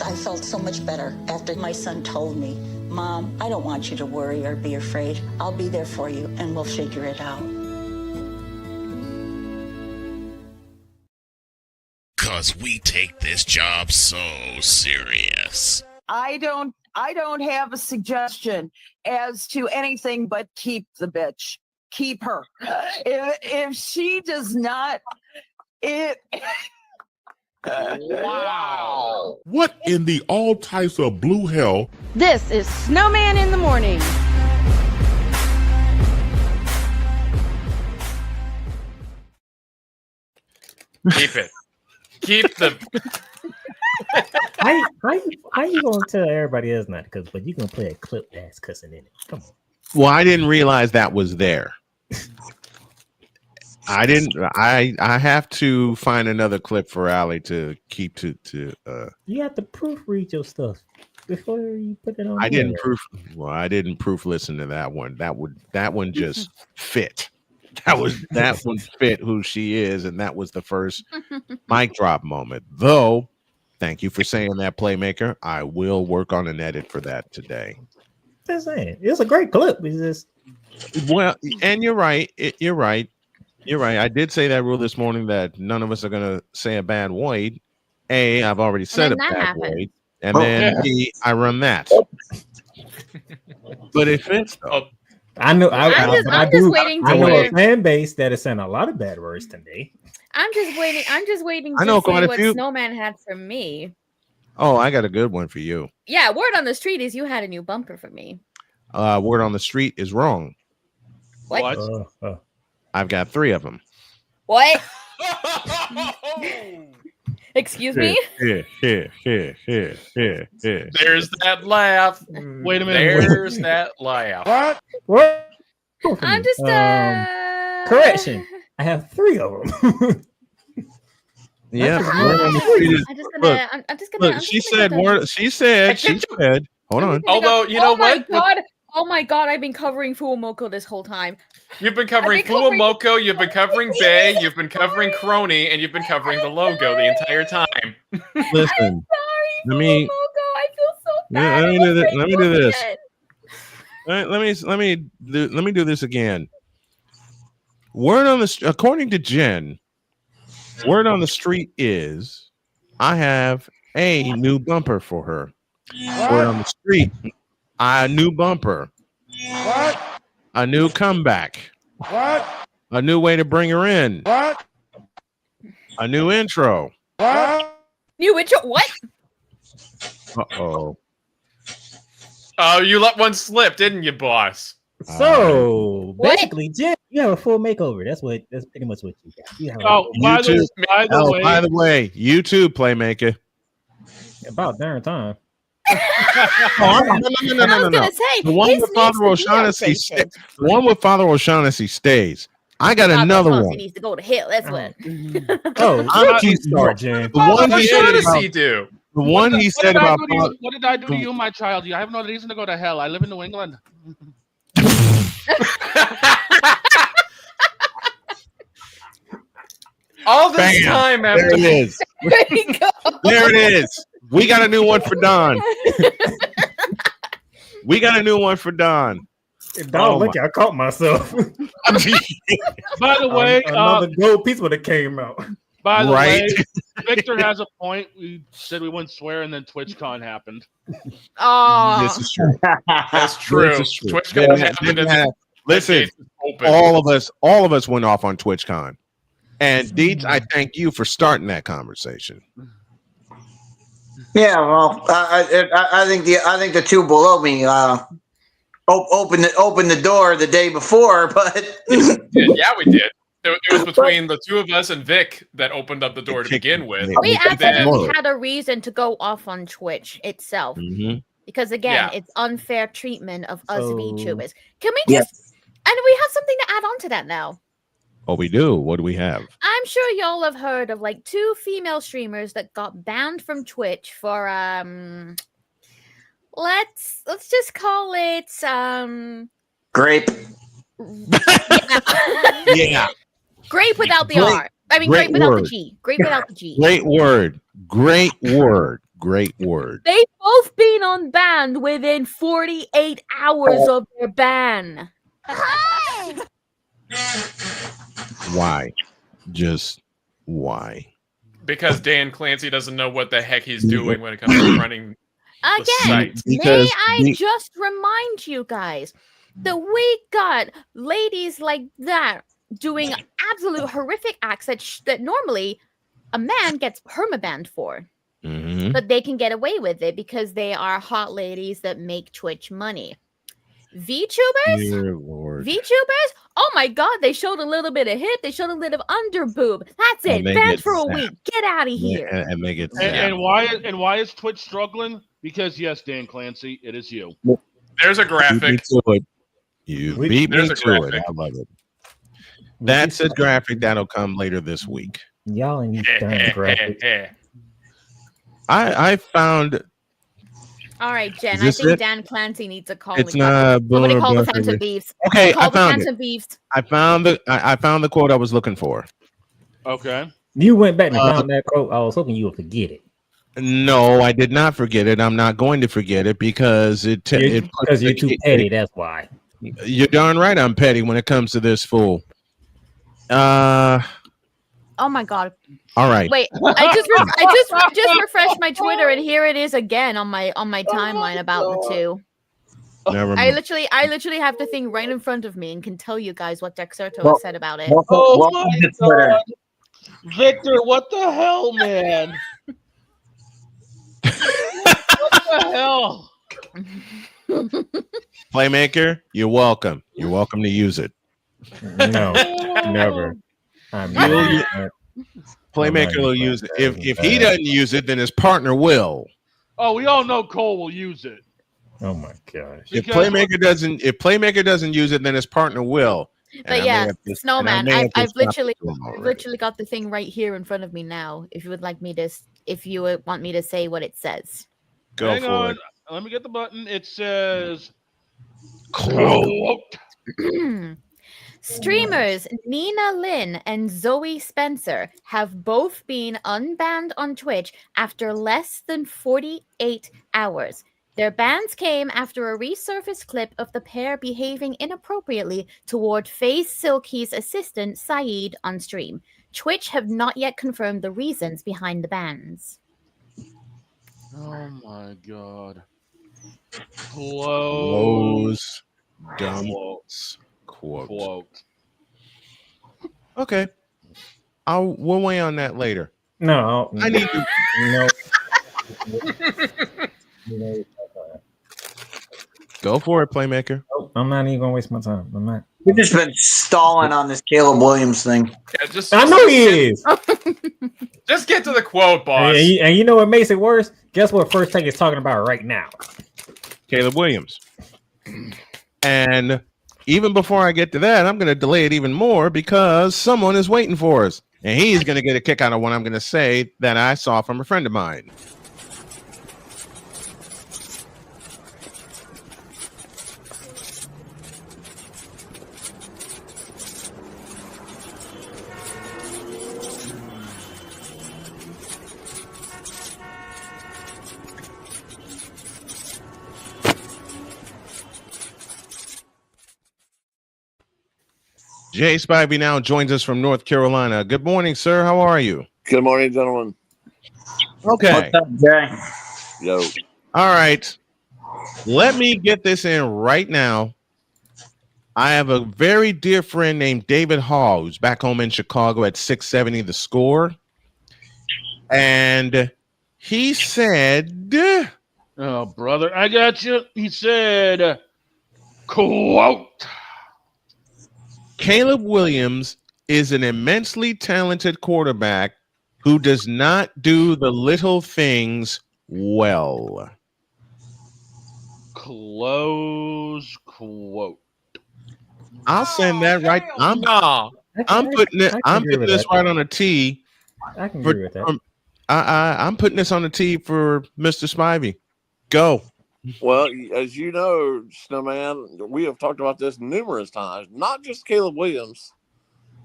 I felt so much better after my son told me, "Mom, I don't want you to worry or be afraid. I'll be there for you and we'll figure it out." 'Cause we take this job so serious. I don't have a suggestion as to anything but keep the bitch. Keep her. If she does not Wow. What in the all types of blue hell? This is Snowman in the Morning. Keep it. Keep the. How you gonna tell everybody else not to cuss, but you gonna play a clip that's cussing in it? Come on. Well, I didn't realize that was there. I didn't. I have to find another clip for Allie to keep to. You have to proofread your stuff before you put it on. I didn't proof listen to that one. That one just fit. That one fit who she is, and that was the first mic drop moment. Though, thank you for saying that, Playmaker. I will work on an edit for that today. Just saying, it's a great clip. It's just well, and you're right. You're right. I did say that rule this morning that none of us are going to say a bad word. I've already said a bad word, and then B, I run that. But it fits though. I know. I'm just waiting to I know hear a fan base that is saying a lot of bad words today. I'm just waiting to I know see quite a what few. Snowman had for me. Oh, I got a good one for you. Yeah, word on the street is you had a new bumper for me. Word on the street is wrong. What? I've got 3 of them. What? Excuse me? Here. There's that laugh. Wait a minute. There's that laugh. What? I'm just correction. I have 3 of them. Yeah. I'm just gonna. She said. Hold on. Although you know what? God. Oh my god, I've been covering Fuomoko this whole time. You've been covering Fuomoko, you've been covering Bay, you've been covering Crony, and you've been covering the logo the entire time. Listen, let me. Fuomoko, I feel so bad. Let me do this. Let me do this. Let me do this again. Word on the according to Jen, word on the street is I have a new bumper for her. What? Word on the street, a new bumper. What? A new comeback. What? A new way to bring her in. What? A new intro. What? New intro? What? Uh-oh. Oh, you let one slip, didn't you, boss? So basically, Jen, you have a full makeover. That's pretty much what you got. You have by the way, you too, Playmaker. About darn time. No. The one with Father O'Shaughnessy stays. I got another one. He needs to go to hell. That's what. You start, Jen. The one what he does said he do? The one he said about what did I do to you, my child? I have no reason to go to hell. I live in New England. All this time after there it is. There it is. We got a new one for Don. We got a new one for Don. Don, look, I caught myself. By the way, another gold piece would have came out. By the way, Victor has a point. We said we wouldn't swear, and then TwitchCon happened. Oh, this is true. That's true. This is true. TwitchCon happened. Listen, all of us went off on TwitchCon, and Deets, I thank you for starting that conversation. Yeah, well, I think the two below me opened the door the day before, but yeah, we did. It was between the two of us and Vic that opened up the door to begin with. We absolutely had a reason to go off on Twitch itself. Mm-hmm. Because again, it's unfair treatment of us VTubers. Can we just and we have something to add on to that now. Oh, we do. What do we have? I'm sure y'all have heard of like 2 female streamers that got banned from Twitch for let's just call it grape. Yeah. Grape without the R. I mean, grape without the G. Grape without the G. Great word. Great word. Great word. They've both been unbanned within 48 hours of their ban. Why? Just why? Because Dan Clancy doesn't know what the heck he's doing when it comes to running the site. May I just remind you guys that we got ladies like that doing absolute horrific acts that normally a man gets permabanned for. Mm-hmm. But they can get away with it because they are hot ladies that make Twitch money. VTubers? Oh my god, they showed a little bit of hip, they showed a little underboob. That's it. Banned for a week. Get out of here. And make it and why is Twitch struggling? Because yes, Dan Clancy, it is you. There's a graphic. You beat me to it. I love it. That's a graphic that'll come later this week. Y'all and these darn graphics. I found. All right, Jen. I think Dan Clancy needs a call. It's not. Somebody call the Phantom Beefs. Okay, call I found the Phantom it. Beefs. I found the quote I was looking for. Okay. You went back and found that quote. I was hoping you would forget it. No, I did not forget it. I'm not going to forget it because because you're too petty. That's why. You're darn right. I'm petty when it comes to this fool. Oh my god. All right. Wait, I just refreshed my Twitter and here it is again on my timeline about the two. Never I mind. literally have the thing right in front of me and can tell you guys what Dexerto said about it. Oh my god. Victor, what the hell, man? What the hell? Playmaker, you're welcome. You're welcome to use it. No, never. Playmaker will use it. If he doesn't use it, then his partner will. Oh, we all know Cole will use it. Oh my gosh! If Playmaker doesn't use it, then his partner will. But yeah, Snowman, I've literally got the thing right here in front of me now. If you would like me to, if you would want me to say what it says. Go for it. Let me get the button. It says, Quote. Streamers Nina Lynn and Zoe Spencer have both been unbanned on Twitch after less than 48 hours. Their bans came after a resurfaced clip of the pair behaving inappropriately toward FaZe Silky's assistant Saeed on stream. Twitch have not yet confirmed the reasons behind the bans. Oh my god. Close. Dumps. Quote. Okay. We'll weigh on that later. No. I need to. No. Go for it, Playmaker. Oh, I'm not even gonna waste my time. I'm not. We've just been stalling on this Caleb Williams thing. Yeah, I know he is. Just get to the quote, boss. And you know what makes it worse? Guess what First Take is talking about right now? Caleb Williams. And even before I get to that, I'm going to delay it even more because someone is waiting for us. And he's going to get a kick out of what I'm going to say that I saw from a friend of mine. Jay Spivey now joins us from North Carolina. Good morning, sir. How are you? Good morning, gentlemen. Okay. What's up, Jay? Yo. All right. Let me get this in right now. I have a very dear friend named David Hall, who's back home in Chicago at 670 The Score. And he said... Oh, brother, I got you. He said, quote. Caleb Williams is an immensely talented quarterback who does not do the little things well. Close quote. I'll send that right. I'm putting it. I'm putting this right on a T. I can agree with that. I'm putting this on a T for Mr. Spivey. Go. Well, as you know, Snowman, we have talked about this numerous times. Not just Caleb Williams,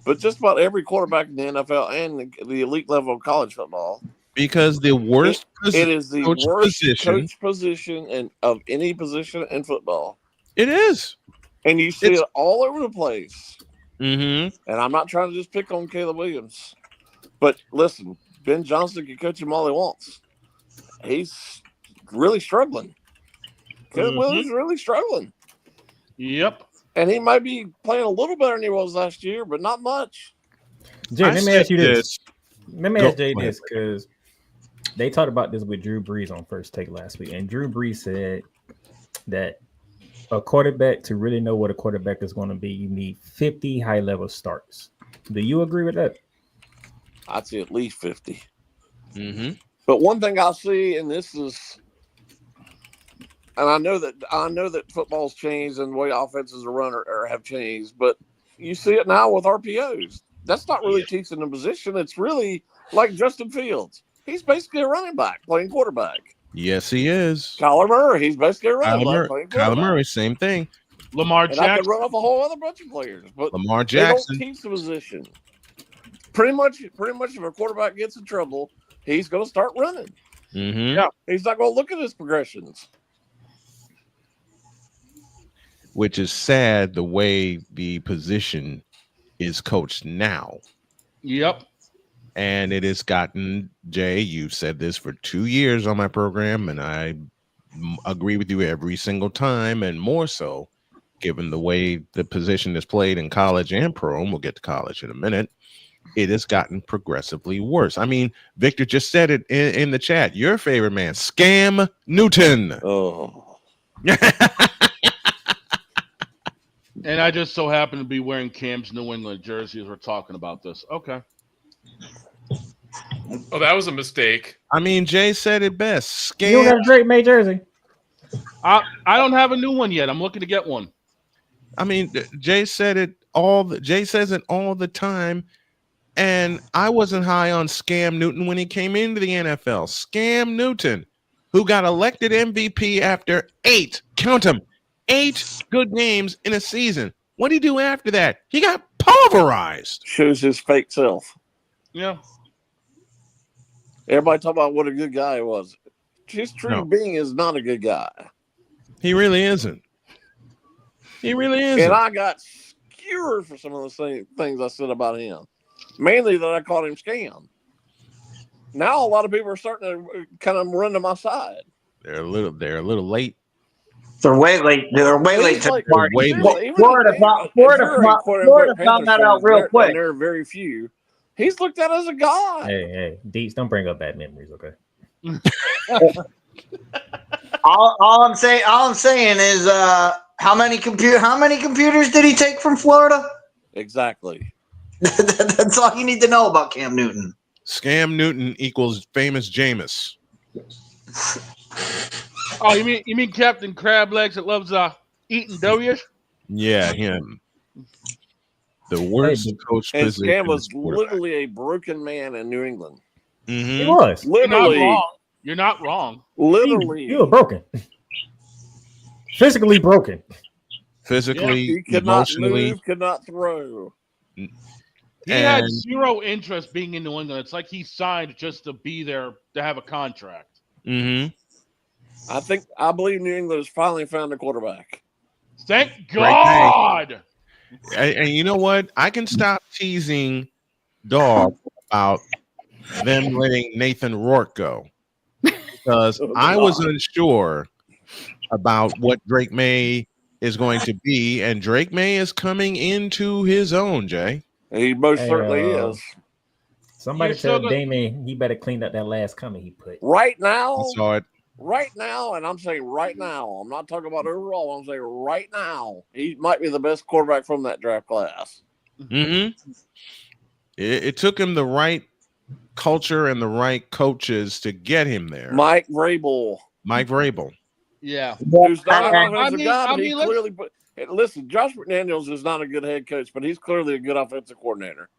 but just about every quarterback in the NFL and the elite level of college football. Because the worst it is the worst coach position of any position in football. It is. And you see it all over the place. Mm-hmm. And I'm not trying to just pick on Caleb Williams. But listen, Ben Johnson can coach him all he wants. He's really struggling. Caleb Williams is really struggling. Yep. And he might be playing a little better than he was last year, but not much. Jay, let me ask you this. Let me ask Jay this, because they talked about this with Drew Brees on First Take last week. And Drew Brees said that a quarterback, to really know what a quarterback is going to be, you need 50 high-level starts. Do you agree with that? I'd say at least 50. Mm-hmm. But one thing I see, and this is... And I know that football's changed and the way offenses are run or have changed, but you see it now with RPOs. That's not really teaching the position. It's really like Justin Fields. He's basically a running back playing quarterback. Yes, he is. Kyler Murray, he's basically a running back playing quarterback. Kyler Murray, same thing. Lamar and Jackson. I could run off a whole other bunch of players, but Lamar Jackson. They don't teach the position. Pretty much, if a quarterback gets in trouble, he's going to start running. Mm-hmm. Yeah, he's not going to look at his progressions. Which is sad the way the position is coached now. Yep. And it has gotten, Jay, you've said this for 2 years on my program, and I agree with you every single time, and more so, given the way the position is played in college and pro, and we'll get to college in a minute, it has gotten progressively worse. I mean, Victor just said it in the chat. Your favorite man, Scam Newton. Oh. And I just so happen to be wearing Cam's New England jersey as we're talking about this. Okay. Oh, that was a mistake. I mean, Jay said it best. Scam. You don't have a Drake May jersey. I don't have a new one yet. I'm looking to get one. I mean, Jay said it Jay says it all the time. And I wasn't high on Scam Newton when he came into the NFL. Scam Newton, who got elected MVP after 8 8 good games in a season. What did he do after that? He got pulverized. Shows his fake self. Yeah. Everybody talk about what a good guy he was. His true being is not a good guy. He really isn't. He really isn't. And I got skewered for some of the same things I said about him. Mainly that I called him scam. Now a lot of people are starting to kind of run to my side. They're a little late. They're way late. They're way late to the party. Florida found that out real quick. And there are very few. He's looked at as a god. Hey, Deets, don't bring up bad memories, okay? all I'm saying is how many computers did he take from Florida? Exactly. That's all you need to know about Cam Newton. Scam Newton equals famous Jameis. Oh, you mean Captain Crab Legs that loves eating W's? Yeah, him. The worst coach And position. Scam was literally a broken man in New England. Mm-hmm. He was. Literally. You're not wrong. Literally. You were broken. Physically broken. Physically, he could not emotionally. move, could not throw. He had zero interest being in New England. It's like he signed just to be there to have a contract. Mm-hmm. I believe New England has finally found a quarterback. Thank God. And you know what? I can stop teasing Dog about them letting Nathan Rourke go because I was unsure about what Drake May is going to be, and Drake May is coming into his own, Jay. He most certainly is. Somebody tell Damien he better clean up that last comment he put. Right now, I saw it. Right now, and I'm saying right now, I'm not talking about overall, I'm saying right now, he might be the best quarterback from that draft class. Mm-hmm. It took him the right culture and the right coaches to get him there. Mike Vrabel. Yeah. Who's not an offensive guy, but he clearly listen, Josh McDaniels is not a good head coach, but he's clearly a good offensive coordinator.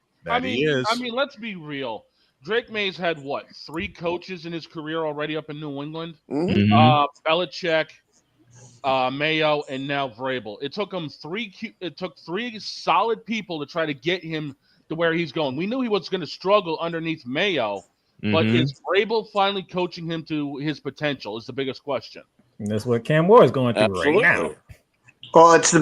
He is. I mean, let's be real. Drake May's had 3 coaches in his career already up in New England. Mm-hmm. Belichick, Mayo, and now Vrabel. It took him 3 solid people to try to get him to where he's going. We knew he was going to struggle underneath Mayo, but is Vrabel finally coaching him to his potential? Is the biggest question. And that's what Cam Moore is going through right now. Well, it's the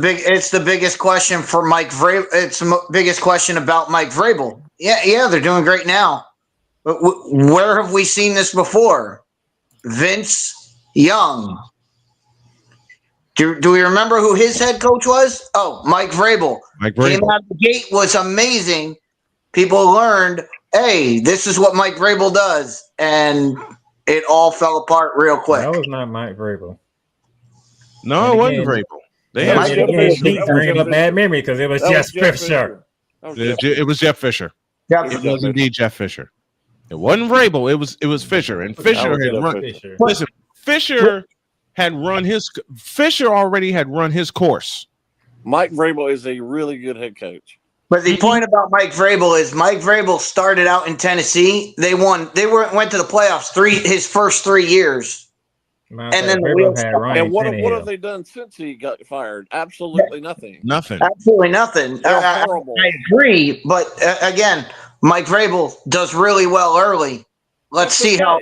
biggest question for Mike Vrabel. It's the biggest question about Mike Vrabel. Yeah, they're doing great now. But where have we seen this before? Vince Young. Do we remember who his head coach was? Oh, Mike Vrabel. Came out of the gate, was amazing. People learned, hey, this is what Mike Vrabel does. And it all fell apart real quick. That was not Mike Vrabel. No, it wasn't Vrabel. He bringing up bad memory because it was Jeff Fisher. It was Jeff Fisher. It was indeed Jeff Fisher. It wasn't Vrabel. It was Fisher, and Fisher had run. Listen, Fisher already had run his course. Mike Vrabel is a really good head coach. But the point about Mike Vrabel is Mike Vrabel started out in Tennessee. They went to the playoffs his first 3 years. And then what have they done since he got fired? Absolutely nothing. Absolutely nothing. I agree, but again, Mike Vrabel does really well early. Let's see how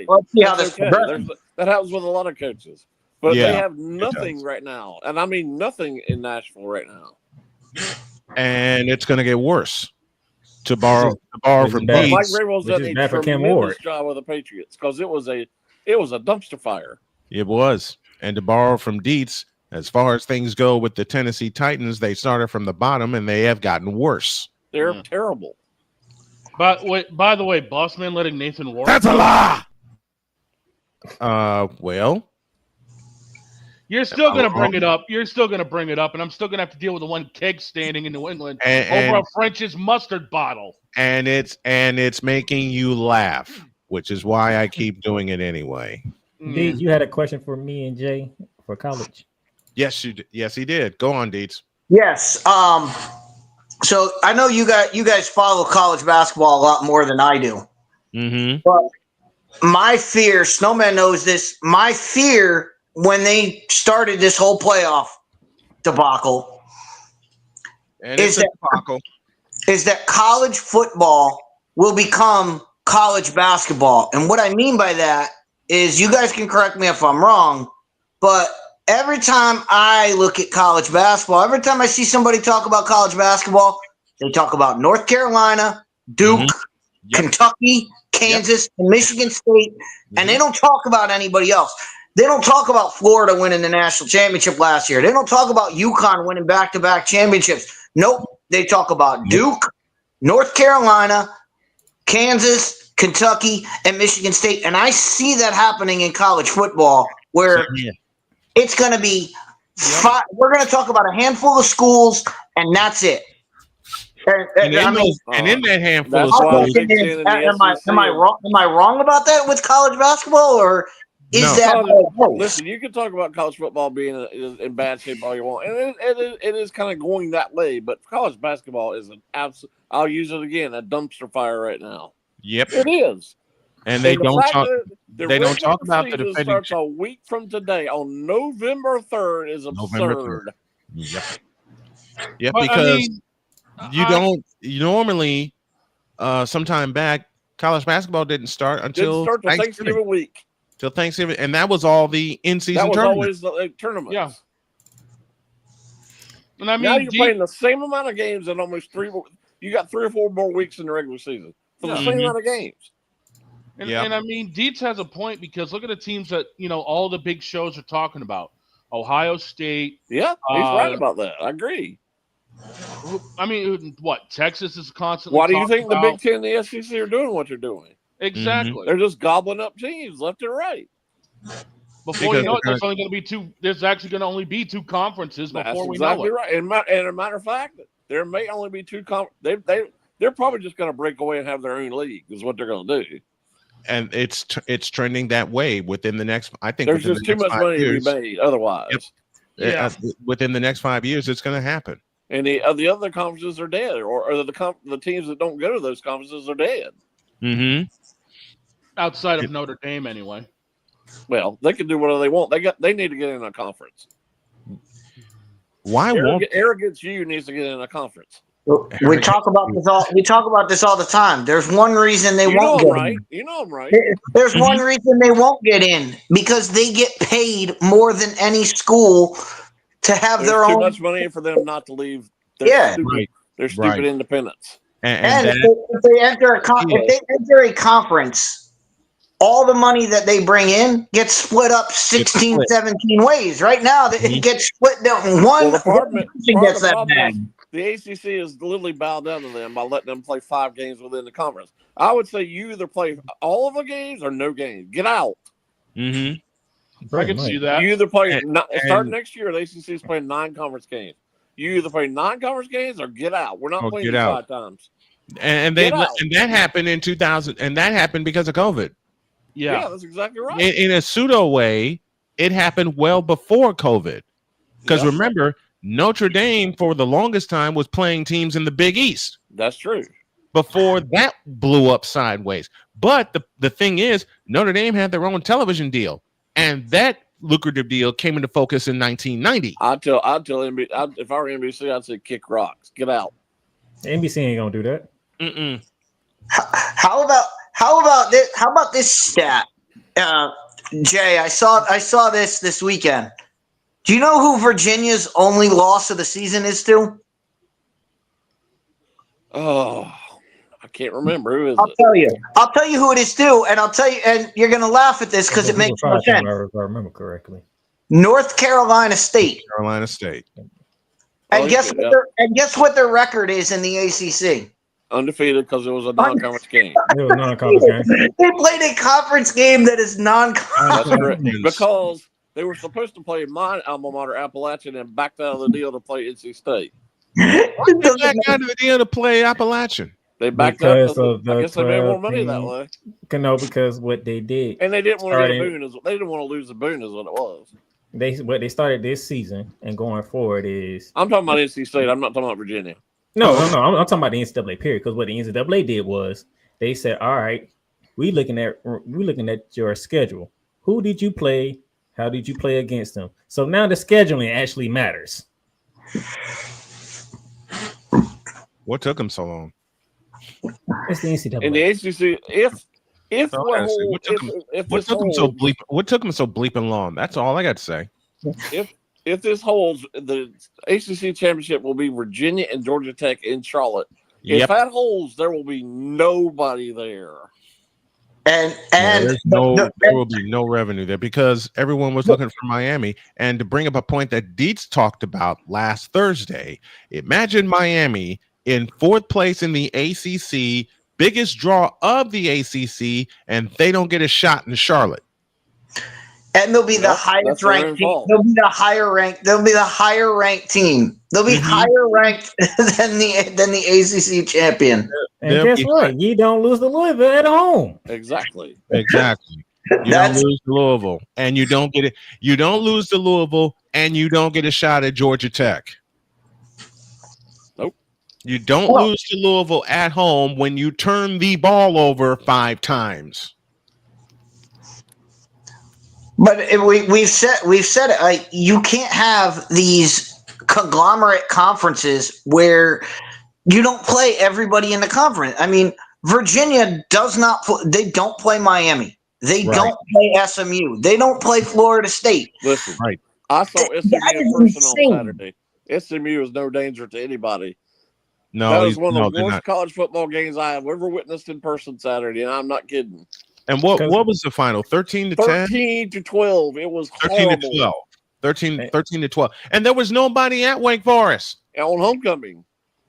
this progresses. That happens with a lot of coaches, but they have nothing right now, and I mean nothing in Nashville right now. And it's going to get worse. To borrow from Mike Vrabel's done a tremendous job with the Patriots because it was a dumpster fire. It was, and to borrow from Dietz, as far as things go with the Tennessee Titans, they started from the bottom and they have gotten worse. They're terrible. But by the way, Bossman letting Nathan Rourke. That's a lie. Well, you're still going to bring it up. You're still going to bring it up, and I'm still going to have to deal with the one keg standing in New England over a French's mustard bottle. And it's making you laugh, which is why I keep doing it anyway. Deeds, you had a question for me and Jay for college. Yes, you did. Yes, he did. Go on, Deeds. Yes. So I know you guys follow college basketball a lot more than I do. Mm-hmm. But my fear, Snowman knows this, my fear when they started this whole playoff debacle And is that college football will become college basketball. And what I mean by that is, you guys can correct me if I'm wrong, but every time I look at college basketball, every time I see somebody talk about college basketball, they talk about North Carolina, Duke, Kentucky, Kansas, and Michigan State, and they don't talk about anybody else. They don't talk about Florida winning the national championship last year. They don't talk about UConn winning back-to-back championships. Nope. They talk about Duke, North Carolina, Kansas, Kentucky, and Michigan State. And I see that happening in college football, where it's going to be we're going to talk about a handful of schools, and that's it. And in that handful of schools, am I wrong? Am I wrong about that with college basketball, or is that? Listen, you can talk about college football being in bad shape all you want, and it is kind of going that way. But college basketball is an absolute. I'll use it again, a dumpster fire right now. Yep, it is. And they don't talk. They don't talk about the defending. Starts a week from today on November 3rd. Is absurd. Yep, because you don't. Normally, sometime back, college basketball didn't start until Thanksgiving week. Till Thanksgiving, and that was all the in-season tournament. Always the tournament. Yeah. And I mean, now you're playing the same amount of games in almost 3. You got 3 or 4 more weeks in the regular season for the same amount of games. And I mean, Dietz has a point, because look at the teams that all the big shows are talking about. Ohio State. Yeah, he's right about that. I agree. I mean, what, Texas is constantly. Why do you think the Big Ten and the SEC are doing what they're doing? Exactly. They're just gobbling up teams left and right. Before you know it, there's only going to be 2. There's actually going to only be 2 conferences before we know it. Right. And a matter of fact, there may only be 2 They're probably just going to break away and have their own league. Is what they're going to do. And it's trending that way within the next. I think there's just too much money to be made otherwise. Yep. Within the next 5 years, it's going to happen. And the other conferences are dead, or the teams that don't go to those conferences are dead. Mm-hmm. Outside of Notre Dame, anyway. Well, they can do whatever they want. They need to get in a conference. Why won't Arrogance U needs to get in a conference? We talk about this all. We talk about this all the time. There's one reason they won't get in. You know I'm right. There's one reason they won't get in, because they get paid more than any school to have their own. Too much money for them not to leave. Their stupid independence. And if they enter a conference, all the money that they bring in gets split up 16, 17 ways. Right now, it gets split down. One gets that bag. The ACC is literally bowed down to them by letting them play 5 games within the conference. I would say you either play all of the games or no games. Get out. Mm-hmm. I can see that. You either play start next year. The ACC is playing 9 conference games. You either play 9 conference games or get out. We're not playing 5 times. And that happened in 2000, and that happened because of COVID. Yeah, that's exactly right. In a pseudo way, it happened well before COVID. Because remember, Notre Dame for the longest time was playing teams in the Big East. That's true. Before that blew up sideways. But the thing is, Notre Dame had their own television deal, and that lucrative deal came into focus in 1990. I'd tell NBC, if I were NBC, I'd say kick rocks, get out. NBC ain't gonna do that. Mm-mm. How about this? How about this stat, Jay? I saw this weekend. Do you know who Virginia's only loss of the season is to? Oh, I can't remember. Who is it? I'll tell you who it is to, and I'll tell you, and you're gonna laugh at this because it makes no sense. If I remember correctly. North Carolina State. And guess what their record is in the ACC? Undefeated, because it was a non-conference game. It was a non-conference game. They played a conference game that is non-conference. That's correct. Because they were supposed to play my alma mater, Appalachian, and backed out of the deal to play NC State. Why did they back out of the deal to play Appalachian? They backed out. I guess they made more money that way. No, because what they did, and they didn't want to get a boon. They didn't want to lose the boon, is what it was. They started this season and going forward is. I'm talking about NC State. I'm not talking about Virginia. No. I'm talking about the NCAA period, because what the NCAA did was they said, all right, we're looking at your schedule. Who did you play? How did you play against them? So now the scheduling actually matters. What took him so long? It's the NCAA. In the ACC, what took him so bleeping long? That's all I got to say. If this holds, the ACC championship will be Virginia and Georgia Tech in Charlotte. Yep. If that holds, there will be nobody there. And there will be no revenue there because everyone was looking for Miami. And to bring up a point that Dietz talked about last Thursday, imagine Miami in 4th place in the ACC, biggest draw of the ACC, and they don't get a shot in Charlotte. And they'll be the highest ranked team. They'll be the higher ranked. They'll be the higher ranked team. They'll be higher ranked than the ACC champion. And guess what? You don't lose to Louisville at home. Exactly. You don't lose to Louisville, and you don't get it. You don't lose to Louisville, and you don't get a shot at Georgia Tech. Nope. You don't lose to Louisville at home when you turn the ball over 5 times. But we've said it. Like, you can't have these conglomerate conferences where you don't play everybody in the conference. I mean, Virginia does not. They don't play Miami. They don't play SMU. They don't play Florida State. Listen, I saw SMU in person on Saturday. SMU is no danger to anybody. No, that was one of the worst college football games I have ever witnessed in person Saturday, and I'm not kidding. And what was the final? 13 to 10? 13 to 12. It was 13 to 12. 13 to 12. And there was nobody at Wake Forest. On homecoming.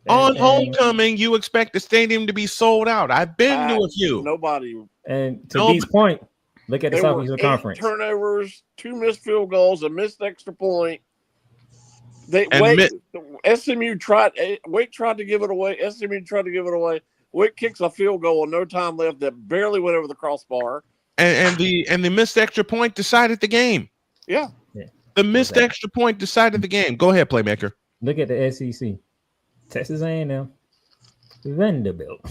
On homecoming, you expect the stadium to be sold out. I've been to a few. Nobody. And to Dee's point, look at the Southeastern Conference. Turnovers, 2 missed field goals, a missed extra point. SMU tried. Wake tried to give it away. SMU tried to give it away. Wake kicks a field goal with no time left that barely went over the crossbar. And the missed extra point decided the game. Yeah. The missed extra point decided the game. Go ahead, playmaker. Look at the SEC. Texas A&M. Vanderbilt.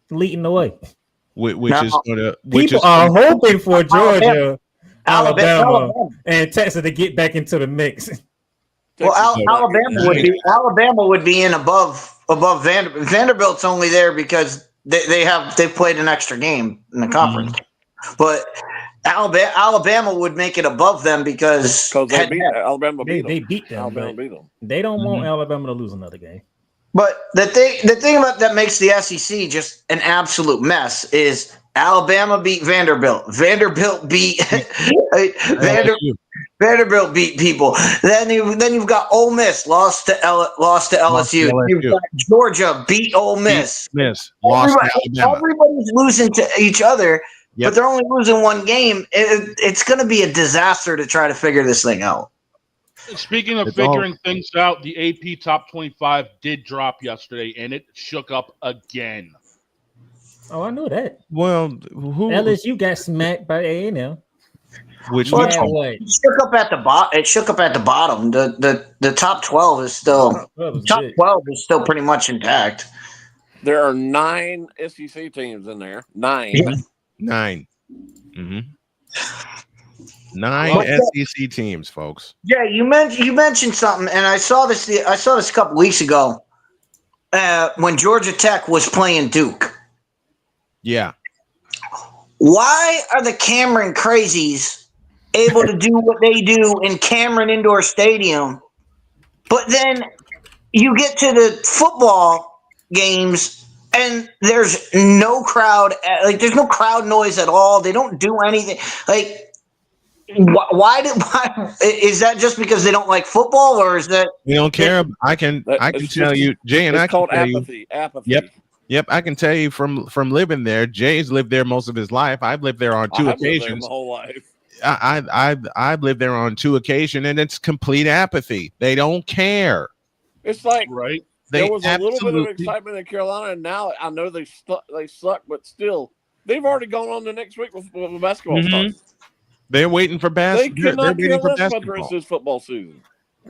Leading the way. People are hoping for Georgia, Alabama, and Texas to get back into the mix. Well, Alabama would be in above Vanderbilt. Vanderbilt's only there because they've played an extra game in the conference, but Alabama would make it above them because they beat them. Alabama beat them. They don't want Alabama to lose another game. But the thing about that makes the SEC just an absolute mess is Alabama beat Vanderbilt. Vanderbilt beat Vanderbilt beat people. Then you've got Ole Miss lost to LSU. You've got Georgia beat Ole Miss. Everybody's losing to each other, but they're only losing one game. It's going to be a disaster to try to figure this thing out. Speaking of figuring things out, the AP Top 25 did drop yesterday, and it shook up again. Oh, I knew that. Well, LSU got smacked by A&M. Which it shook up at the bottom. It shook up at the bottom. The top 12 is still pretty much intact. There are 9 SEC teams in there. 9. 9. Mm-hmm. 9 SEC teams, folks. Yeah, you mentioned something, and I saw this a couple weeks ago when Georgia Tech was playing Duke. Yeah. Why are the Cameron Crazies able to do what they do in Cameron Indoor Stadium, but then you get to the football games and there's no crowd, like there's no crowd noise at all. They don't do anything. Like, why is that just because they don't like football, or is that we don't care? I can tell you, Jay, and I can tell you. Apathy. Yep, I can tell you from living there. Jay's lived there most of his life. I've lived there on 2 occasions. Lived there my whole life. I've lived there on 2 occasions, and it's complete apathy. They don't care. It's like there was a little bit of excitement in Carolina, and now I know they suck, but still, they've already gone on to next week with basketball starts. They're waiting for basketball. They cannot care less about the rest of this football season.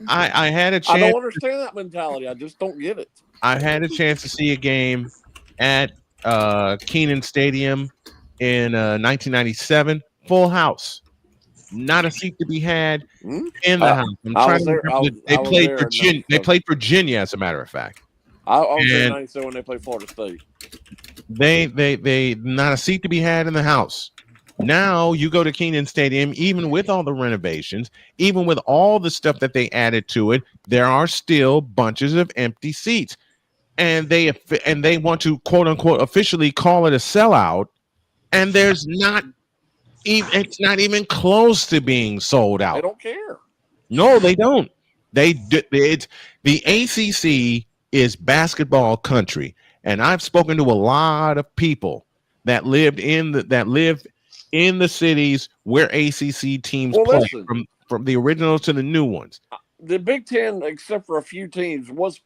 I had a chance. I don't understand that mentality. I just don't get it. I had a chance to see a game at Kenan Stadium in 1997, full house. Not a seat to be had in the house. I'm I trying was to there. remember. I was there in Virginia. They 97. played Virginia, as a matter of fact. I was there in And 97 when they played Florida State. They not a seat to be had in the house. Now you go to Kenan Stadium, even with all the renovations, even with all the stuff that they added to it, there are still bunches of empty seats. And they want to quote unquote officially call it a sellout, and there's not even, it's not even close to being sold out. They don't care. No, they don't. The ACC is basketball country, and I've spoken to a lot of people that live in the cities where ACC teams play, from the originals to the new ones. The Big Ten, except for a few teams, was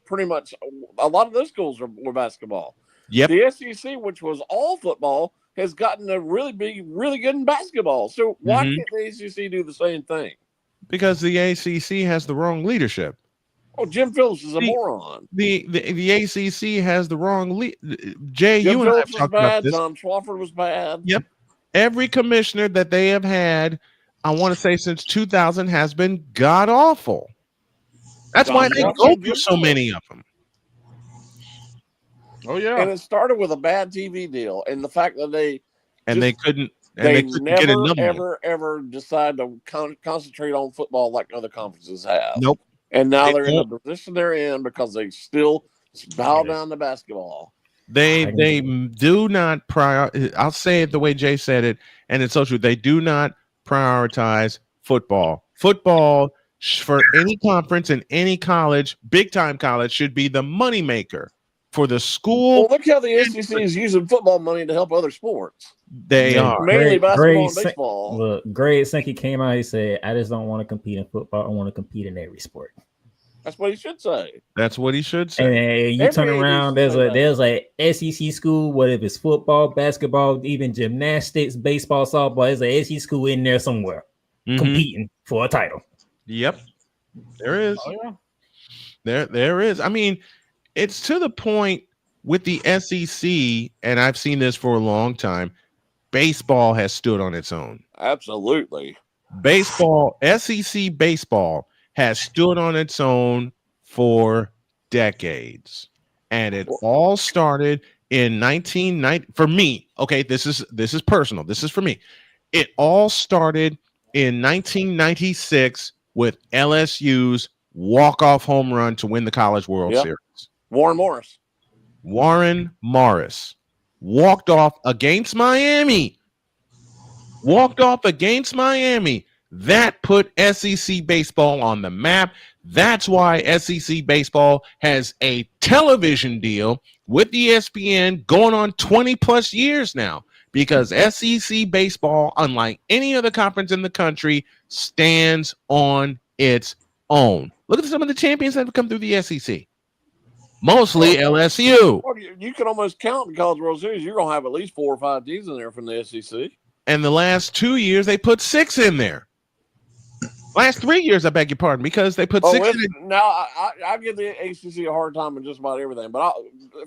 pretty much a lot of those schools were basketball. Yep. The SEC, which was all football, has gotten to really be really good in basketball. So why can't the ACC do the same thing? Because the ACC has the wrong leadership. Oh, Jim Phillips is a moron. The ACC has the wrong Jay, Jim you and I have Phillips was talked bad. about this. John Swofford was bad. Yep. Every commissioner that they have had, I want to say since 2000, has been god awful. That's why they go through so many of them. Oh yeah, and it started with a bad TV deal, and the fact that they couldn't never ever decide to concentrate on football like other conferences have. Nope. And now they're in the position they're in because they still bow down to basketball. They do not I'll say it the way Jay said it, and it's so true. They do not prioritize football. Football for any conference and any college, big time college, should be the moneymaker for the school. Well, look how the SEC is using football money to help other sports. They are mainly basketball and baseball. Look, Greg Sankey came out. He said, "I just don't want to compete in football. I want to compete in every sport." That's what he should say. That's what he should say. And you turn around, there's a SEC school, whether it's football, basketball, even gymnastics, baseball, softball, there's a SEC school in there somewhere competing for a title. Yep. There is. Oh, yeah. There is. I mean, it's to the point with the SEC, and I've seen this for a long time, baseball has stood on its own. Absolutely. Baseball, SEC baseball has stood on its own for decades. And it all started in 1990. For me, okay, this is personal. This is for me. It all started in 1996 with LSU's walk-off home run to win the College World Series. Warren Morris walked off against Miami. That put SEC baseball on the map. That's why SEC baseball has a television deal with ESPN going on 20 plus years now, because SEC baseball, unlike any other conference in the country, stands on its own. Look at some of the champions that have come through the SEC. Mostly LSU. Well, you can almost count in College World Series. You're going to have at least 4 or 5 teams in there from the SEC. And the last 2 years, they put 6 in there. Last 3 years, I beg your pardon, because they put 6 in. Now, I give the ACC a hard time in just about everything, but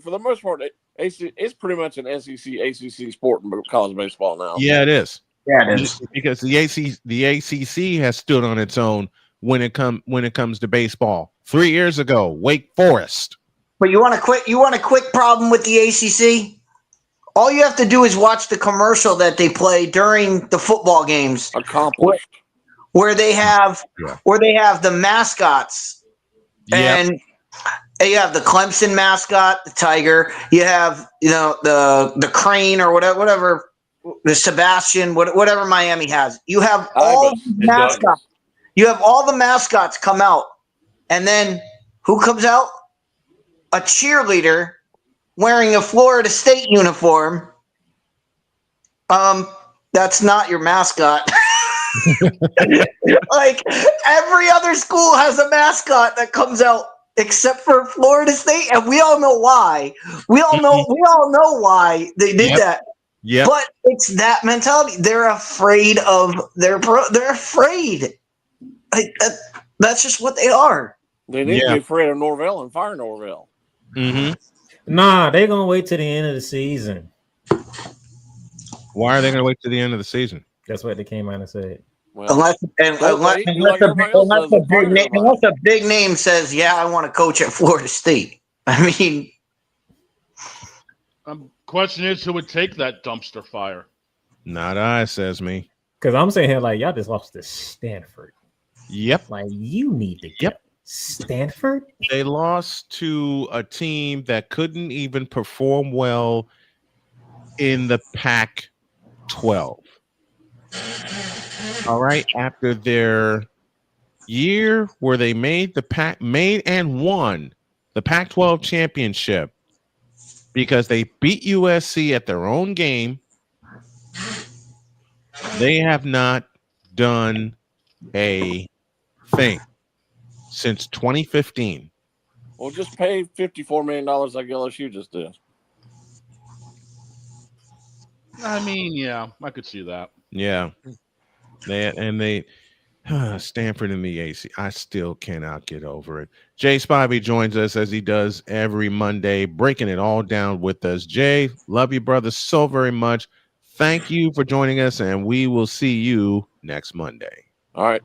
for the most part, it's pretty much an ACC sport in college baseball now. Yeah, it is. Yeah, it is. Because the ACC has stood on its own when it comes to baseball. 3 years ago, Wake Forest. But you want a quick problem with the ACC? All you have to do is watch the commercial that they play during the football games. Accomplished. Where they have the mascots. Yep. And you have the Clemson mascot, the tiger. You have, the crane or whatever, the Sebastian, whatever Miami has. You have all the mascots. You have all the mascots come out. And then who comes out? A cheerleader wearing a Florida State uniform. That's not your mascot. Like every other school has a mascot that comes out except for Florida State, and we all know why. We all know why they did that. Yeah. But it's that mentality. They're afraid of they're afraid. That's just what they are. They need to be afraid of Norvell and fire Norvell. Mm-hmm. Nah, they're gonna wait to the end of the season. Why are they gonna wait to the end of the season? That's what they came out and said. Well, unless a big name says, "Yeah, I want to coach at Florida State." I mean, question is, who would take that dumpster fire? Not I, says me. Because I'm saying here, like, y'all just lost to Stanford. Yep. Like, you need to get Stanford. They lost to a team that couldn't even perform well in the Pac-12. All right, after their year where they made and won the Pac-12 championship because they beat USC at their own game, they have not done a thing since 2015. Well, just pay $54 million like LSU just did. I mean, yeah, I could see that. Yeah. They Stanford in the AC. I still cannot get over it. Jay Spivey joins us as he does every Monday, breaking it all down with us. Jay, love you, brother, so very much. Thank you for joining us, and we will see you next Monday. All right.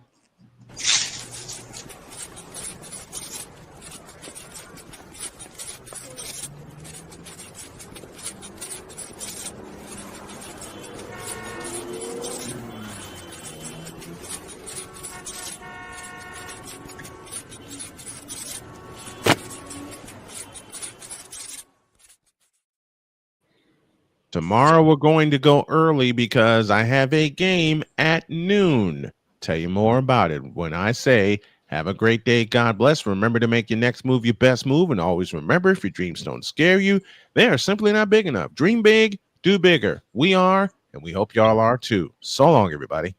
Tomorrow we're going to go early because I have a game at noon. Tell you more about it when I say have a great day. God bless. Remember to make your next move your best move. And always remember, if your dreams don't scare you, they are simply not big enough. Dream big, do bigger. We are, and we hope y'all are too. So long, everybody.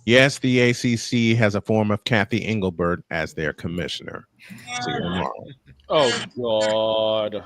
Yes, the ACC has a form of Kathy Engelbert as their commissioner. See you tomorrow. Oh, God.